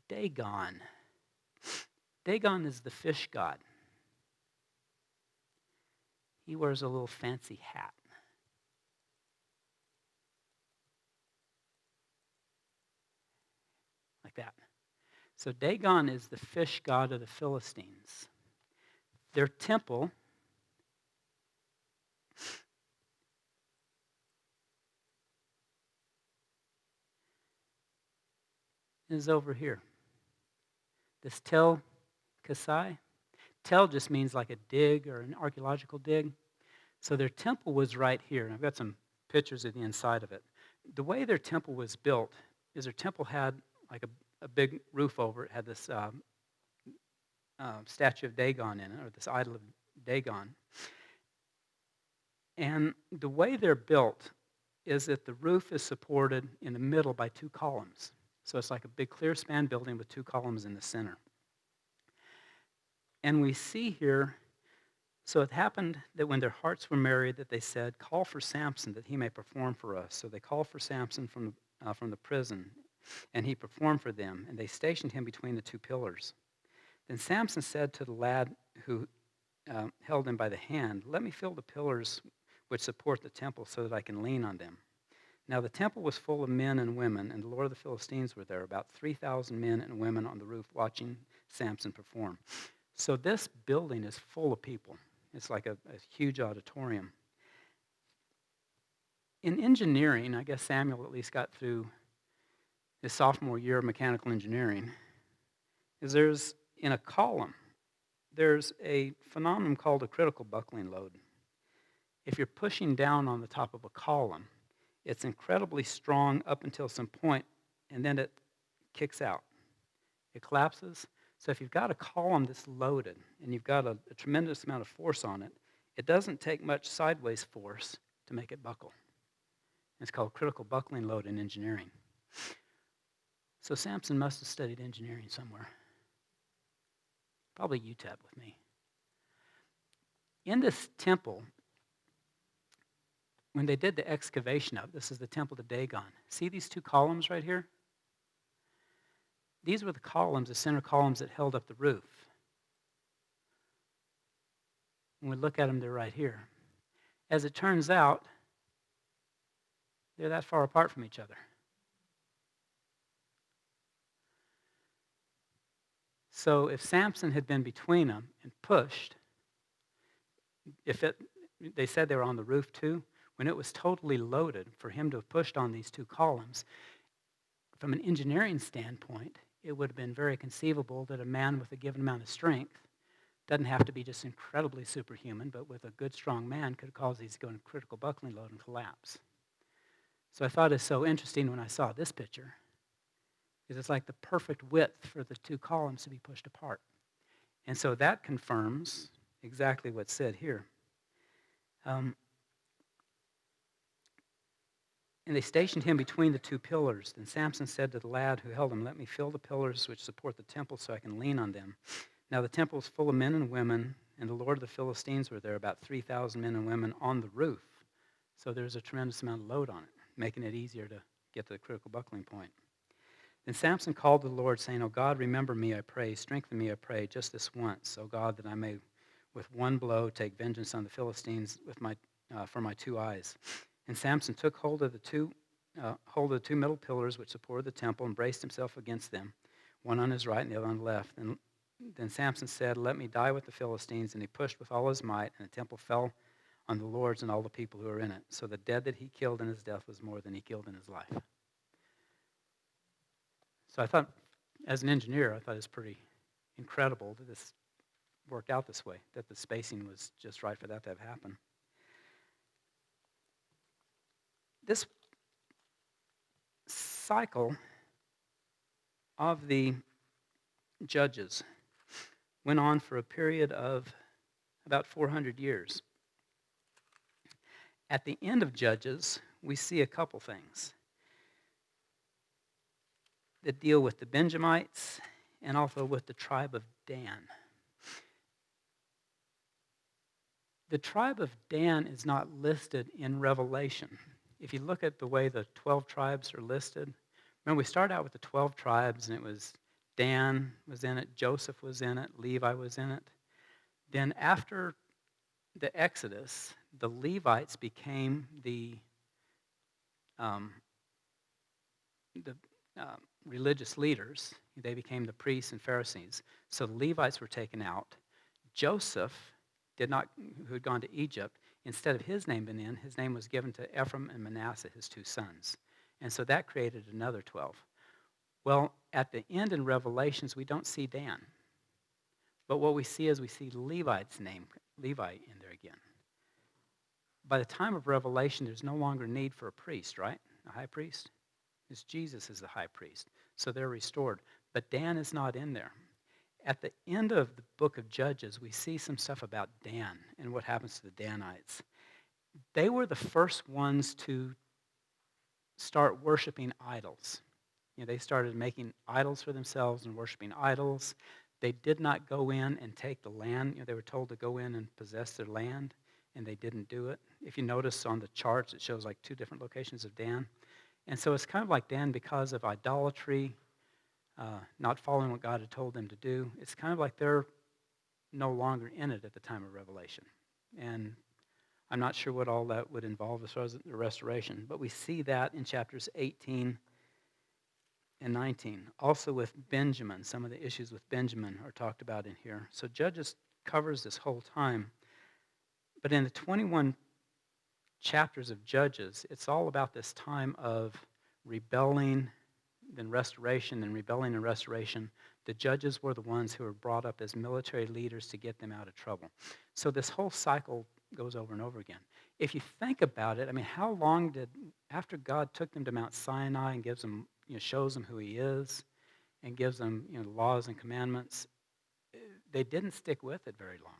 Dagon. Dagon is the fish god. He wears a little fancy hat. Like that. So Dagon is the fish god of the Philistines. Their temple is over here. This Tel Kasai. Tel just means like a dig or an archaeological dig. So their temple was right here. And I've got some pictures of the inside of it. The way their temple was built is their temple had like a big roof over it, had this statue of Dagon in it, or this idol of Dagon. And the way they're built is that the roof is supported in the middle by two columns. So it's like a big clear span building with two columns in the center. And we see here, so it happened that when their hearts were merry, that they said, "Call for Samson that he may perform for us." So they called for Samson from the prison, and he performed for them, and they stationed him between the two pillars. Then Samson said to the lad who held him by the hand, "Let me feel the pillars which support the temple so that I can lean on them." Now the temple was full of men and women, and the Lord of the Philistines were there, about 3,000 men and women on the roof watching Samson perform. So this building is full of people. It's like a huge auditorium. In engineering, I guess Samuel at least got through his sophomore year of mechanical engineering, is there's, in a column, there's a phenomenon called a critical buckling load. If you're pushing down on the top of a column, it's incredibly strong up until some point, and then it kicks out. It collapses. So if you've got a column that's loaded and you've got a tremendous amount of force on it, It doesn't take much sideways force to make it buckle. It's called critical buckling load in engineering. So Samson must have studied engineering somewhere. Probably UTEP with me. In this temple, when they did the excavation of, this is the temple to Dagon. See these two columns right here? These were the columns, the center columns that held up the roof. When we look at them, they're right here. As it turns out, they're that far apart from each other. So if Samson had been between them and pushed, they said they were on the roof too, when it was totally loaded, for him to have pushed on these two columns, from an engineering standpoint, it would have been very conceivable that a man with a given amount of strength doesn't have to be just incredibly superhuman, but with a good, strong man could cause these to go into critical buckling load and collapse. So I thought it's so interesting when I saw this picture, because it's like the perfect width for the two columns to be pushed apart. And so that confirms exactly what's said here. And they stationed him between the two pillars. Then Samson said to the lad who held him, "Let me fill the pillars which support the temple so I can lean on them." Now the temple was full of men and women, and the Lord of the Philistines were there, about 3,000 men and women on the roof. So there's a tremendous amount of load on it, making it easier to get to the critical buckling point. Then Samson called to the Lord, saying, "O God, remember me, I pray. Strengthen me, I pray, just this once, O God, that I may with one blow take vengeance on the Philistines for my two eyes." And Samson took hold of the two middle pillars which supported the temple and braced himself against them, one on his right and the other on the left. And then Samson said, "Let me die with the Philistines." And he pushed with all his might, and the temple fell on the lords and all the people who were in it. So the dead that he killed in his death was more than he killed in his life. So I thought, as an engineer, I thought it was pretty incredible that this worked out this way, that the spacing was just right for that to have happened. This cycle of the judges went on for a period of about 400 years. At the end of Judges, we see a couple things that deal with the Benjamites and also with the tribe of Dan. The tribe of Dan is not listed in Revelation. If you look at the way the 12 tribes are listed, remember we started out with the 12 tribes, and it was Dan was in it, Joseph was in it, Levi was in it. Then after the Exodus, the Levites became the religious leaders. They became the priests and Pharisees. So the Levites were taken out. Joseph, who had gone to Egypt, instead of his name being in, his name was given to Ephraim and Manasseh, his two sons. And so that created another 12. Well, at the end in Revelations, we don't see Dan. But what we see is we see Levi's name, Levi, in there again. By the time of Revelation, there's no longer need for a priest, right? A high priest? It's Jesus is the high priest. So they're restored. But Dan is not in there. At the end of the book of Judges, we see some stuff about Dan and what happens to the Danites. They were the first ones to start worshiping idols. They started making idols for themselves and worshiping idols. They did not go in and take the land. They were told to go in and possess their land, and they didn't do it. If you notice on the charts, it shows like 2 different locations of Dan. And so it's kind of like Dan because of idolatry, not following what God had told them to do. It's kind of like they're no longer in it at the time of Revelation. And I'm not sure what all that would involve as far as the restoration, but we see that in chapters 18 and 19. Also with Benjamin, some of the issues with Benjamin are talked about in here. So Judges covers this whole time. But in the 21 chapters of Judges, it's all about this time of rebelling, then restoration, then rebelling and restoration. The judges were the ones who were brought up as military leaders to get them out of trouble. So this whole cycle goes over and over again. If you think about it, how long after God took them to Mount Sinai and gives them, shows them who he is and gives them, laws and commandments, they didn't stick with it very long.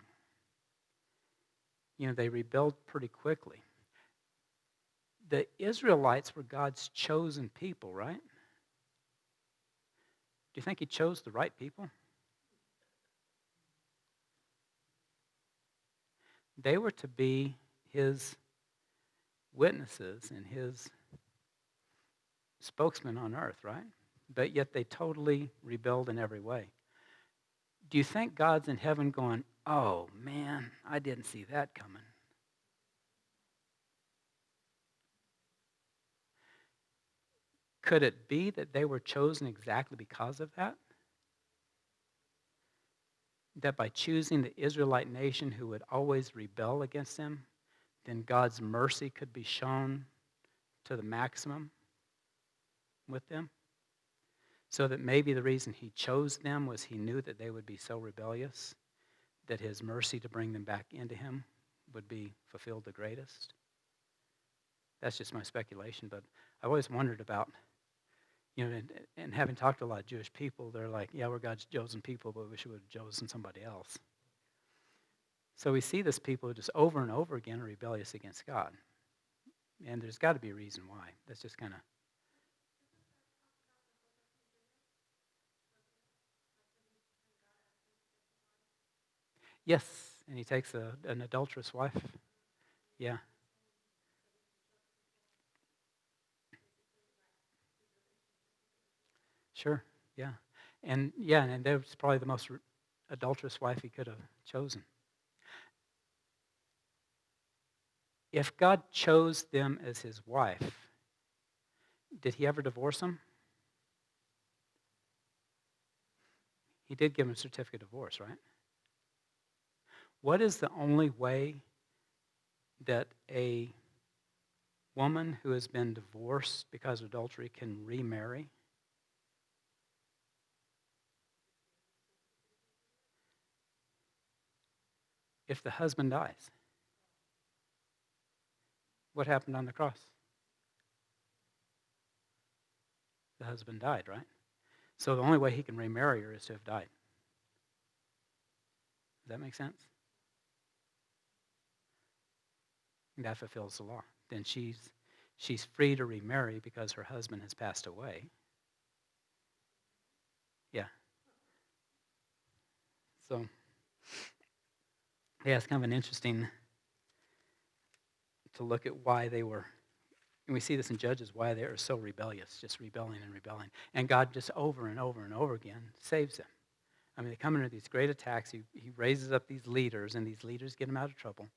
they rebelled pretty quickly. The Israelites were God's chosen people, right? Do you think he chose the right people? They were to be his witnesses and his spokesman on earth, right? But yet they totally rebelled in every way. Do you think God's in heaven going, oh man, I didn't see that coming? Could it be that they were chosen exactly because of that? That by choosing the Israelite nation who would always rebel against them, then God's mercy could be shown to the maximum with them? So that maybe the reason he chose them was he knew that they would be so rebellious that his mercy to bring them back into him would be fulfilled the greatest. That's just my speculation, but I've always wondered about, and having talked to a lot of Jewish people, they're like, yeah, we're God's chosen people, but we wish we would have chosen somebody else. So we see this people just over and over again are rebellious against God. And there's got to be a reason why. That's just kind of... Yes, and he takes an adulterous wife. Yeah. Sure, yeah. And that was probably the most adulterous wife he could have chosen. If God chose them as his wife, did he ever divorce them? He did give them a certificate of divorce, right? What is the only way that a woman who has been divorced because of adultery can remarry? If the husband dies. What happened on the cross? The husband died, right? So the only way he can remarry her is to have died. Does that make sense? And that fulfills the law. Then she's free to remarry because her husband has passed away. Yeah. So, yeah, it's kind of an interesting to look at why they were, and we see this in Judges, why they are so rebellious, just rebelling and rebelling. And God just over and over and over again saves them. I mean, they come into these great attacks. He raises up these leaders, and these leaders get them out of trouble.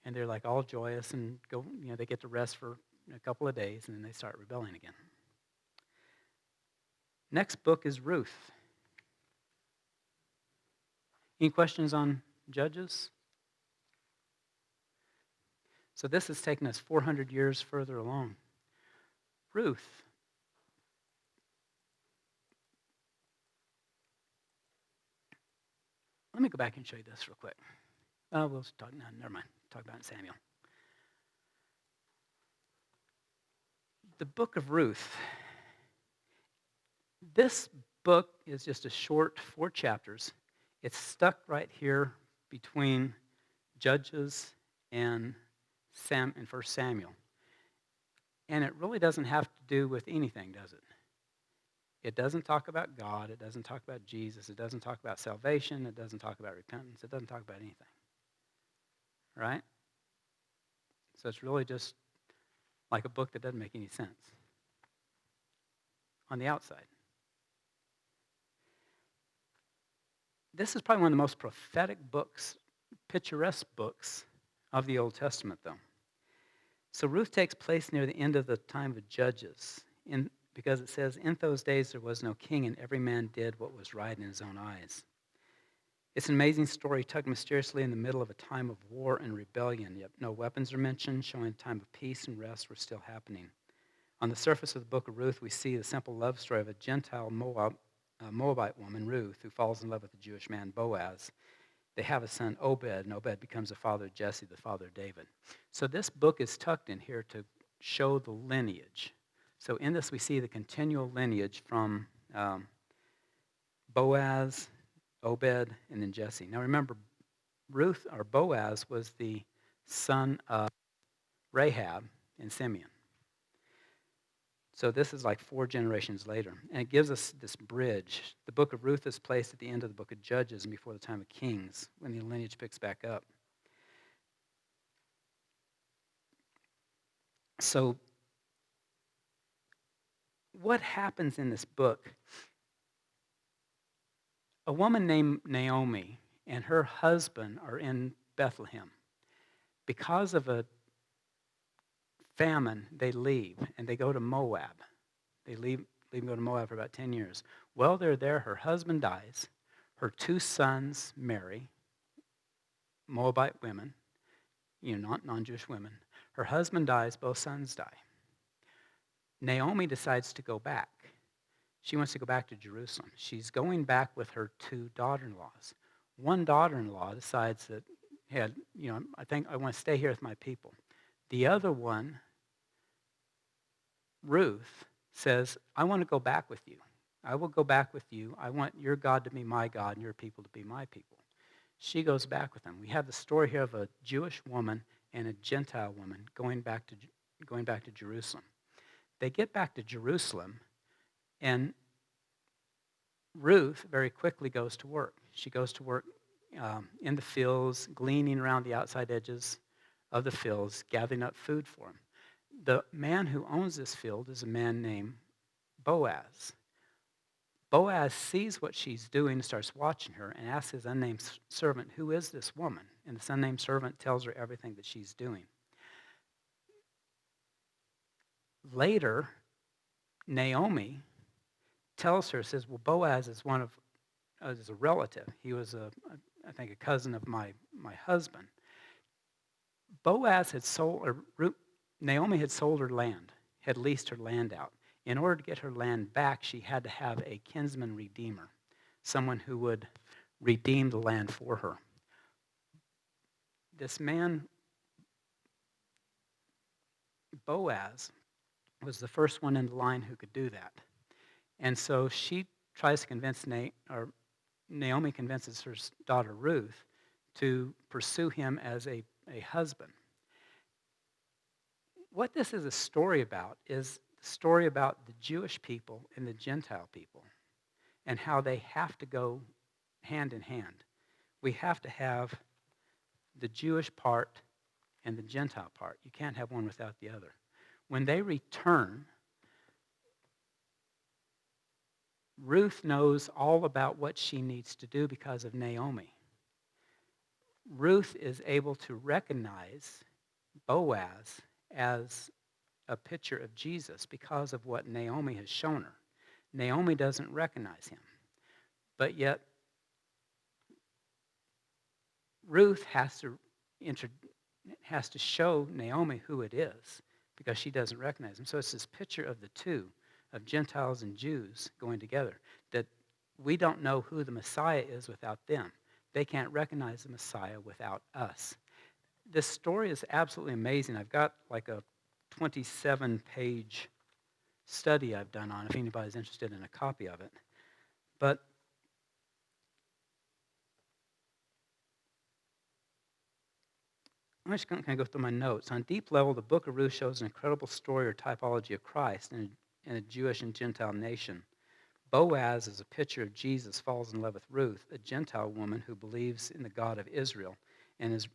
And they're like all joyous and go, they get to rest for a couple of days, and then they start rebelling again. Next book is Ruth. Any questions on Judges? So this has taken us 400 years further along. Ruth. Let me go back and show you this real quick. We'll talk, no, never mind. Talk about it in Samuel. The book of Ruth. This book is just a short 4 chapters. It's stuck right here between Judges and 1 Samuel. And it really doesn't have to do with anything, does it? It doesn't talk about God. It doesn't talk about Jesus. It doesn't talk about salvation. It doesn't talk about repentance. It doesn't talk about anything. Right? So it's really just like a book that doesn't make any sense on the outside. This is probably one of the most prophetic books, picturesque books of the Old Testament, though. So Ruth takes place near the end of the time of Judges, because it says, in those days there was no king, and every man did what was right in his own eyes. It's an amazing story tucked mysteriously in the middle of a time of war and rebellion, yet no weapons are mentioned, showing a time of peace and rest were still happening. On the surface of the book of Ruth, we see the simple love story of a Gentile Moabite woman, Ruth, who falls in love with the Jewish man, Boaz. They have a son, Obed, and Obed becomes the father of Jesse, the father of David. So this book is tucked in here to show the lineage. So in this we see the continual lineage from Boaz, Obed, and then Jesse. Now remember, Ruth, or Boaz, was the son of Rahab and Simeon. So this is like 4 generations later. And it gives us this bridge. The book of Ruth is placed at the end of the book of Judges and before the time of Kings, when the lineage picks back up. So what happens in this book? A woman named Naomi and her husband are in Bethlehem. Because of a famine, they leave, and they go to Moab. They leave and go to Moab for about 10 years. While they're there, her husband dies. Her 2 sons marry Moabite women, not non-Jewish women. Her husband dies, both sons die. Naomi decides to go back. She wants to go back to Jerusalem. She's going back with her 2 daughter-in-laws. One daughter-in-law decides that, hey, I think I want to stay here with my people. The other one, Ruth, says, I want to go back with you. I will go back with you. I want your God to be my God and your people to be my people. She goes back with them. We have the story here of a Jewish woman and a Gentile woman going back to Jerusalem. They get back to Jerusalem, and Ruth very quickly goes to work. She goes to work in the fields, gleaning around the outside edges of the fields, gathering up food for them. The man who owns this field is a man named Boaz. Boaz sees what she's doing and starts watching her and asks his unnamed servant, who is this woman? And this unnamed servant tells her everything that she's doing. Later, Naomi tells her, says, well, Boaz is is a relative. He was, I think, a cousin of my husband. Naomi had sold her land, had leased her land out. In order to get her land back, she had to have a kinsman redeemer, someone who would redeem the land for her. This man, Boaz, was the first one in the line who could do that. And so she tries to convince Naomi convinces her daughter Ruth to pursue him as a husband. What this is a story about is the story about the Jewish people and the Gentile people and how they have to go hand in hand. We have to have the Jewish part and the Gentile part. You can't have one without the other. When they return, Ruth knows all about what she needs to do because of Naomi. Ruth is able to recognize Boaz as a picture of Jesus because of what Naomi has shown her. Naomi doesn't recognize him. But yet, Ruth has to show Naomi who it is because she doesn't recognize him. So it's this picture of the two, of Gentiles and Jews going together, that we don't know who the Messiah is without them. They can't recognize the Messiah without us. This story is absolutely amazing. I've got like a 27-page study I've done on it, if anybody's interested in a copy of it. But I'm just going to go through my notes. On a deep level, the book of Ruth shows an incredible story or typology of Christ in a Jewish and Gentile nation. Boaz, as a picture of Jesus, falls in love with Ruth, a Gentile woman who believes in the God of Israel and is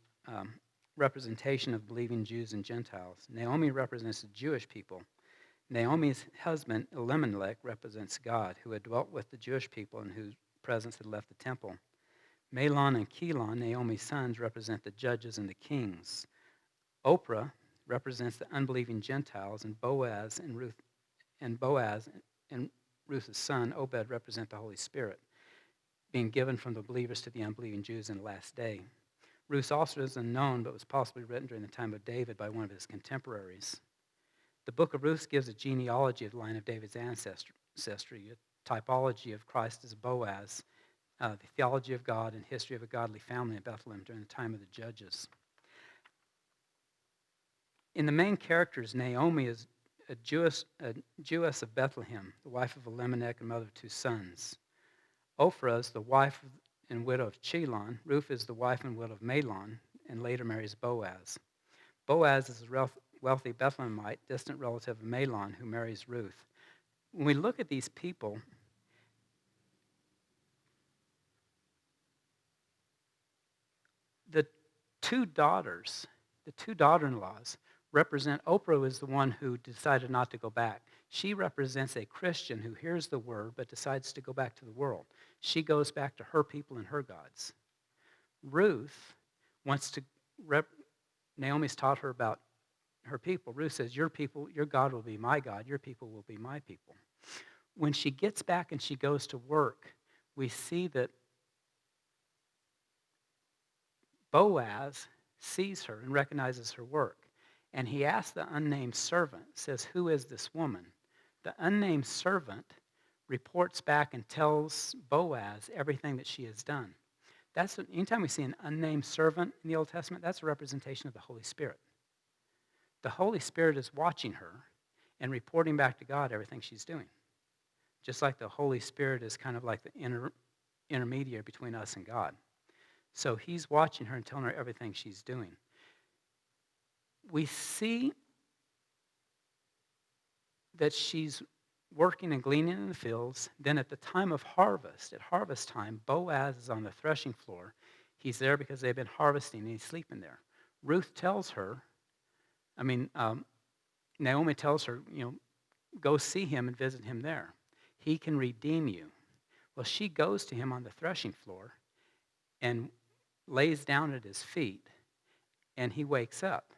representation of believing Jews and Gentiles. Naomi represents the Jewish people. Naomi's husband, Elimelech, represents God, who had dwelt with the Jewish people and whose presence had left the temple. Mahlon and Chilion, Naomi's sons, represent the judges and the kings. Oprah represents the unbelieving Gentiles, and Boaz and Ruth's son, Obed, represent the Holy Spirit, being given from the believers to the unbelieving Jews in the last day. Ruth also is unknown, but was possibly written during the time of David by one of his contemporaries. The book of Ruth gives a genealogy of the line of David's ancestry, a typology of Christ as Boaz, the theology of God and history of a godly family in Bethlehem during the time of the judges. In the main characters, Naomi is a Jewess of Bethlehem, the wife of Elimelech and mother of 2 sons. Ophrah is the wife and widow of Chilion. Ruth is the wife and widow of Mahlon and later marries Boaz. Boaz is a wealthy Bethlehemite, distant relative of Mahlon, who marries Ruth. When we look at these people, the two daughter-in-laws, represent, Oprah is the one who decided not to go back. She represents a Christian who hears the word but decides to go back to the world. She goes back to her people and her gods. Ruth wants to, Naomi's taught her about her people. Ruth says, your people, your God will be my God, your people will be my people. When she gets back and she goes to work, we see that Boaz sees her and recognizes her work. And he asks the unnamed servant, says, who is this woman? The unnamed servant reports back and tells Boaz everything that she has done. Anytime we see an unnamed servant in the Old Testament, that's a representation of the Holy Spirit. The Holy Spirit is watching her and reporting back to God everything she's doing. Just like the Holy Spirit is kind of like the intermediary between us and God. So he's watching her and telling her everything she's doing. We see that she's working and gleaning in the fields. Then at the time of harvest, at harvest time, Boaz is on the threshing floor. He's there because they've been harvesting and he's sleeping there. Ruth tells her, Naomi tells her, go see him and visit him there. He can redeem you. Well, she goes to him on the threshing floor and lays down at his feet, and he wakes up.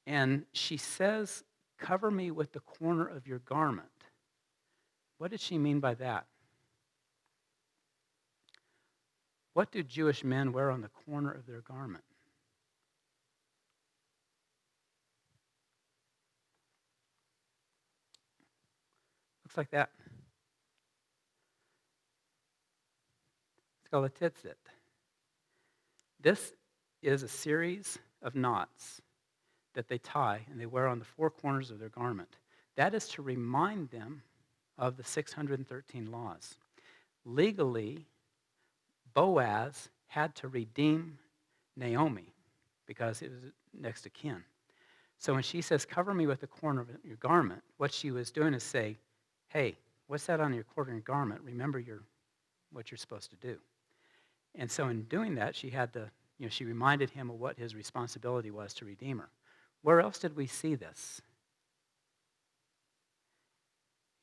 And she says, cover me with the corner of your garment. What did she mean by that? What do Jewish men wear on the corner of their garment? Looks like that. It's called a tzitzit. This is a series of knots that they tie and they wear on the four corners of their garment. That is to remind them of the 613 laws. Legally, Boaz had to redeem Naomi because it was next to kin. So when she says, cover me with the corner of your garment, what she was doing is say, hey, what's that on your corner of your garment? Remember what you're supposed to do. And so in doing that, she had to, she reminded him of what his responsibility was to redeem her. Where else did we see this?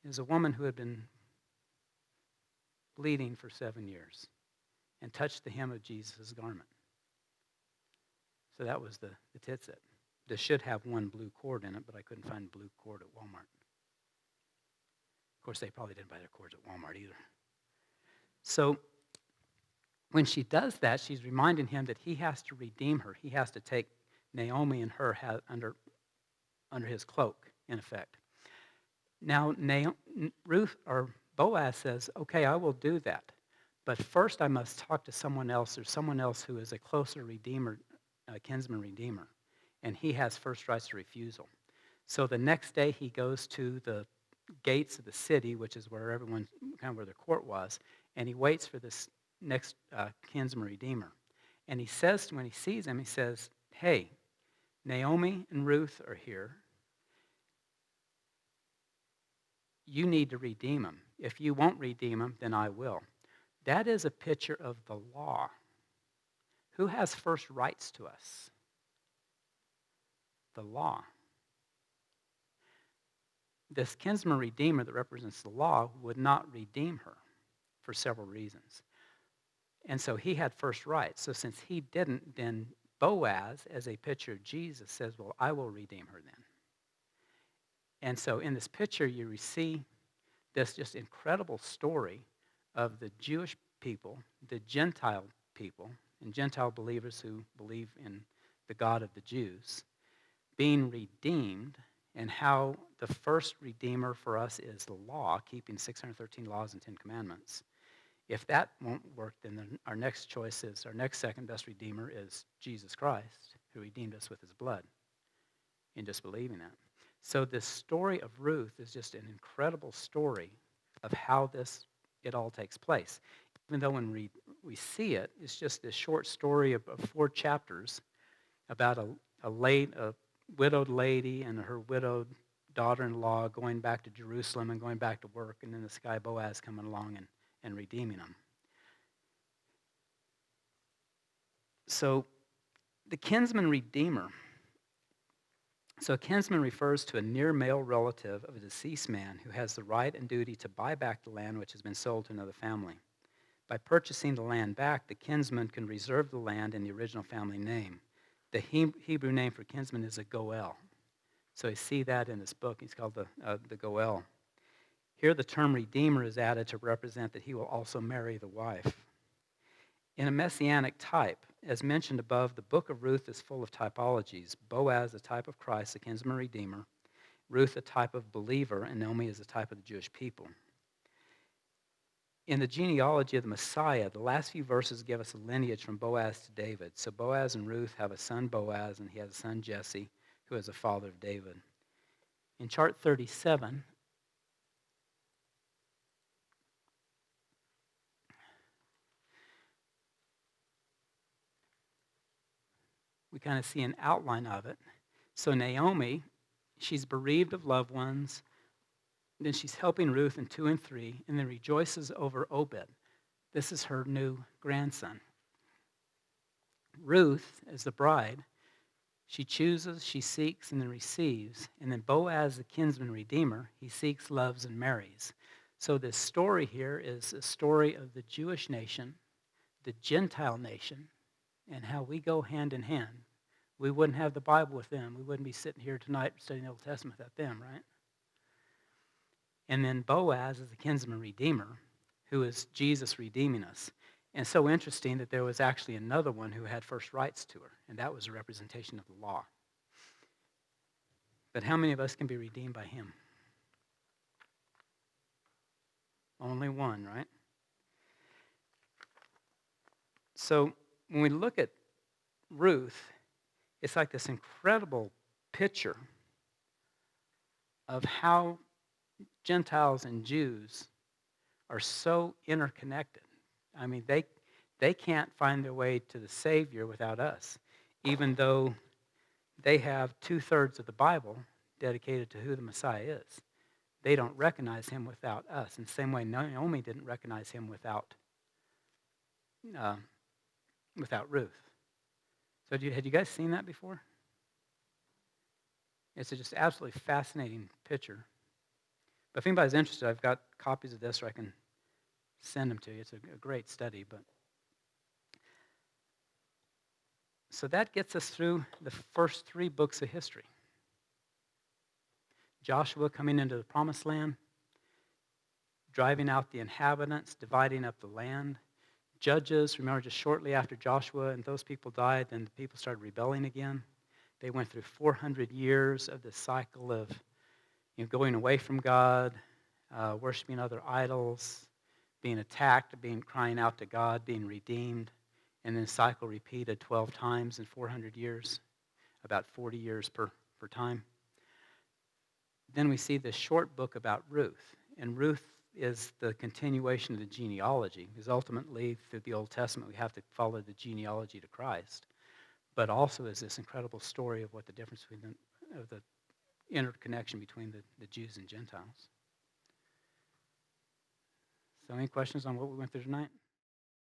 It was a woman who had been bleeding for 7 years and touched the hem of Jesus' garment. So that was the tzitzit. This should have one blue cord in it, but I couldn't find a blue cord at Walmart. Of course, they probably didn't buy their cords at Walmart either. So when she does that, she's reminding him that he has to redeem her. He has to take Naomi and her under his cloak, in effect. Now, Ruth or Boaz says, okay, I will do that. But first I must talk to someone else or someone else who is a closer redeemer, kinsman redeemer. And he has first rights to refusal. So the next day he goes to the gates of the city, which is where everyone, kind of where the court was, and he waits for this next kinsman redeemer. And he says, when he sees him, he says, hey, Naomi and Ruth are here. You need to redeem them. If you won't redeem them, then I will. That is a picture of the law. Who has first rights to us? The law. This kinsman redeemer that represents the law would not redeem her for several reasons. And so he had first rights. So since he didn't, then Boaz, as a picture of Jesus, says, well, I will redeem her then. And so in this picture, you see this just incredible story of the Jewish people, the Gentile people, and Gentile believers who believe in the God of the Jews, being redeemed, and how the first redeemer for us is the law, keeping 613 laws and 10 commandments. If that won't work, then our next choice is, our next second best redeemer is Jesus Christ, who redeemed us with his blood, in just believing that. So this story of Ruth is just an incredible story of how it all takes place. Even though when we we see it, it's just this short story of 4 chapters about a widowed lady and her widowed daughter-in-law going back to Jerusalem and going back to work, and then this guy Boaz coming along and redeeming them. So the kinsman redeemer. So a kinsman refers to a near male relative of a deceased man who has the right and duty to buy back the land which has been sold to another family. By purchasing the land back, the kinsman can reserve the land in the original family name. The Hebrew name for kinsman is a goel. So you see that in this book. He's called the goel. Here the term redeemer is added to represent that he will also marry the wife. In a messianic type, as mentioned above, the book of Ruth is full of typologies. Boaz, a type of Christ, the kinsman redeemer. Ruth, a type of believer, and Naomi is a type of the Jewish people. In the genealogy of the Messiah, the last few verses give us a lineage from Boaz to David. So Boaz and Ruth have a son Boaz, and he has a son Jesse, who is the father of David. In chart 37, we kind of see an outline of it. So Naomi, she's bereaved of loved ones. Then she's helping Ruth in 2 and 3, and then rejoices over Obed. This is her new grandson. Ruth, as the bride, she chooses, she seeks, and then receives. And then Boaz, the kinsman redeemer, he seeks, loves, and marries. So this story here is a story of the Jewish nation, the Gentile nation, and how we go hand in hand. We wouldn't have the Bible with them. We wouldn't be sitting here tonight studying the Old Testament without them, right? And then Boaz is the kinsman redeemer, who is Jesus redeeming us. And so interesting that there was actually another one who had first rights to her, and that was a representation of the law. But how many of us can be redeemed by him? Only one, right? So when we look at Ruth, it's like this incredible picture of how Gentiles and Jews are so interconnected. I mean, they can't find their way to the Savior without us, even though they have 2/3 of the Bible dedicated to who the Messiah is. They don't recognize him without us. In the same way, Naomi didn't recognize him without Ruth. So had you guys seen that before? It's a just absolutely fascinating picture. But if anybody's interested, I've got copies of this, or I can send them to you. It's a great study. But so that gets us through the first 3 books of history. Joshua coming into the promised land, driving out the inhabitants, dividing up the land. Judges, remember, just shortly after Joshua and those people died, then the people started rebelling again. They went through 400 years of this cycle of going away from God, worshiping other idols, being attacked, crying out to God, being redeemed, and then the cycle repeated 12 times in 400 years, about 40 years per time. Then we see this short book about Ruth, and Ruth is the continuation of the genealogy, because ultimately through the Old Testament we have to follow the genealogy to Christ, but also is this incredible story of what the difference between the interconnection between the Jews and Gentiles. So any questions on what we went through tonight?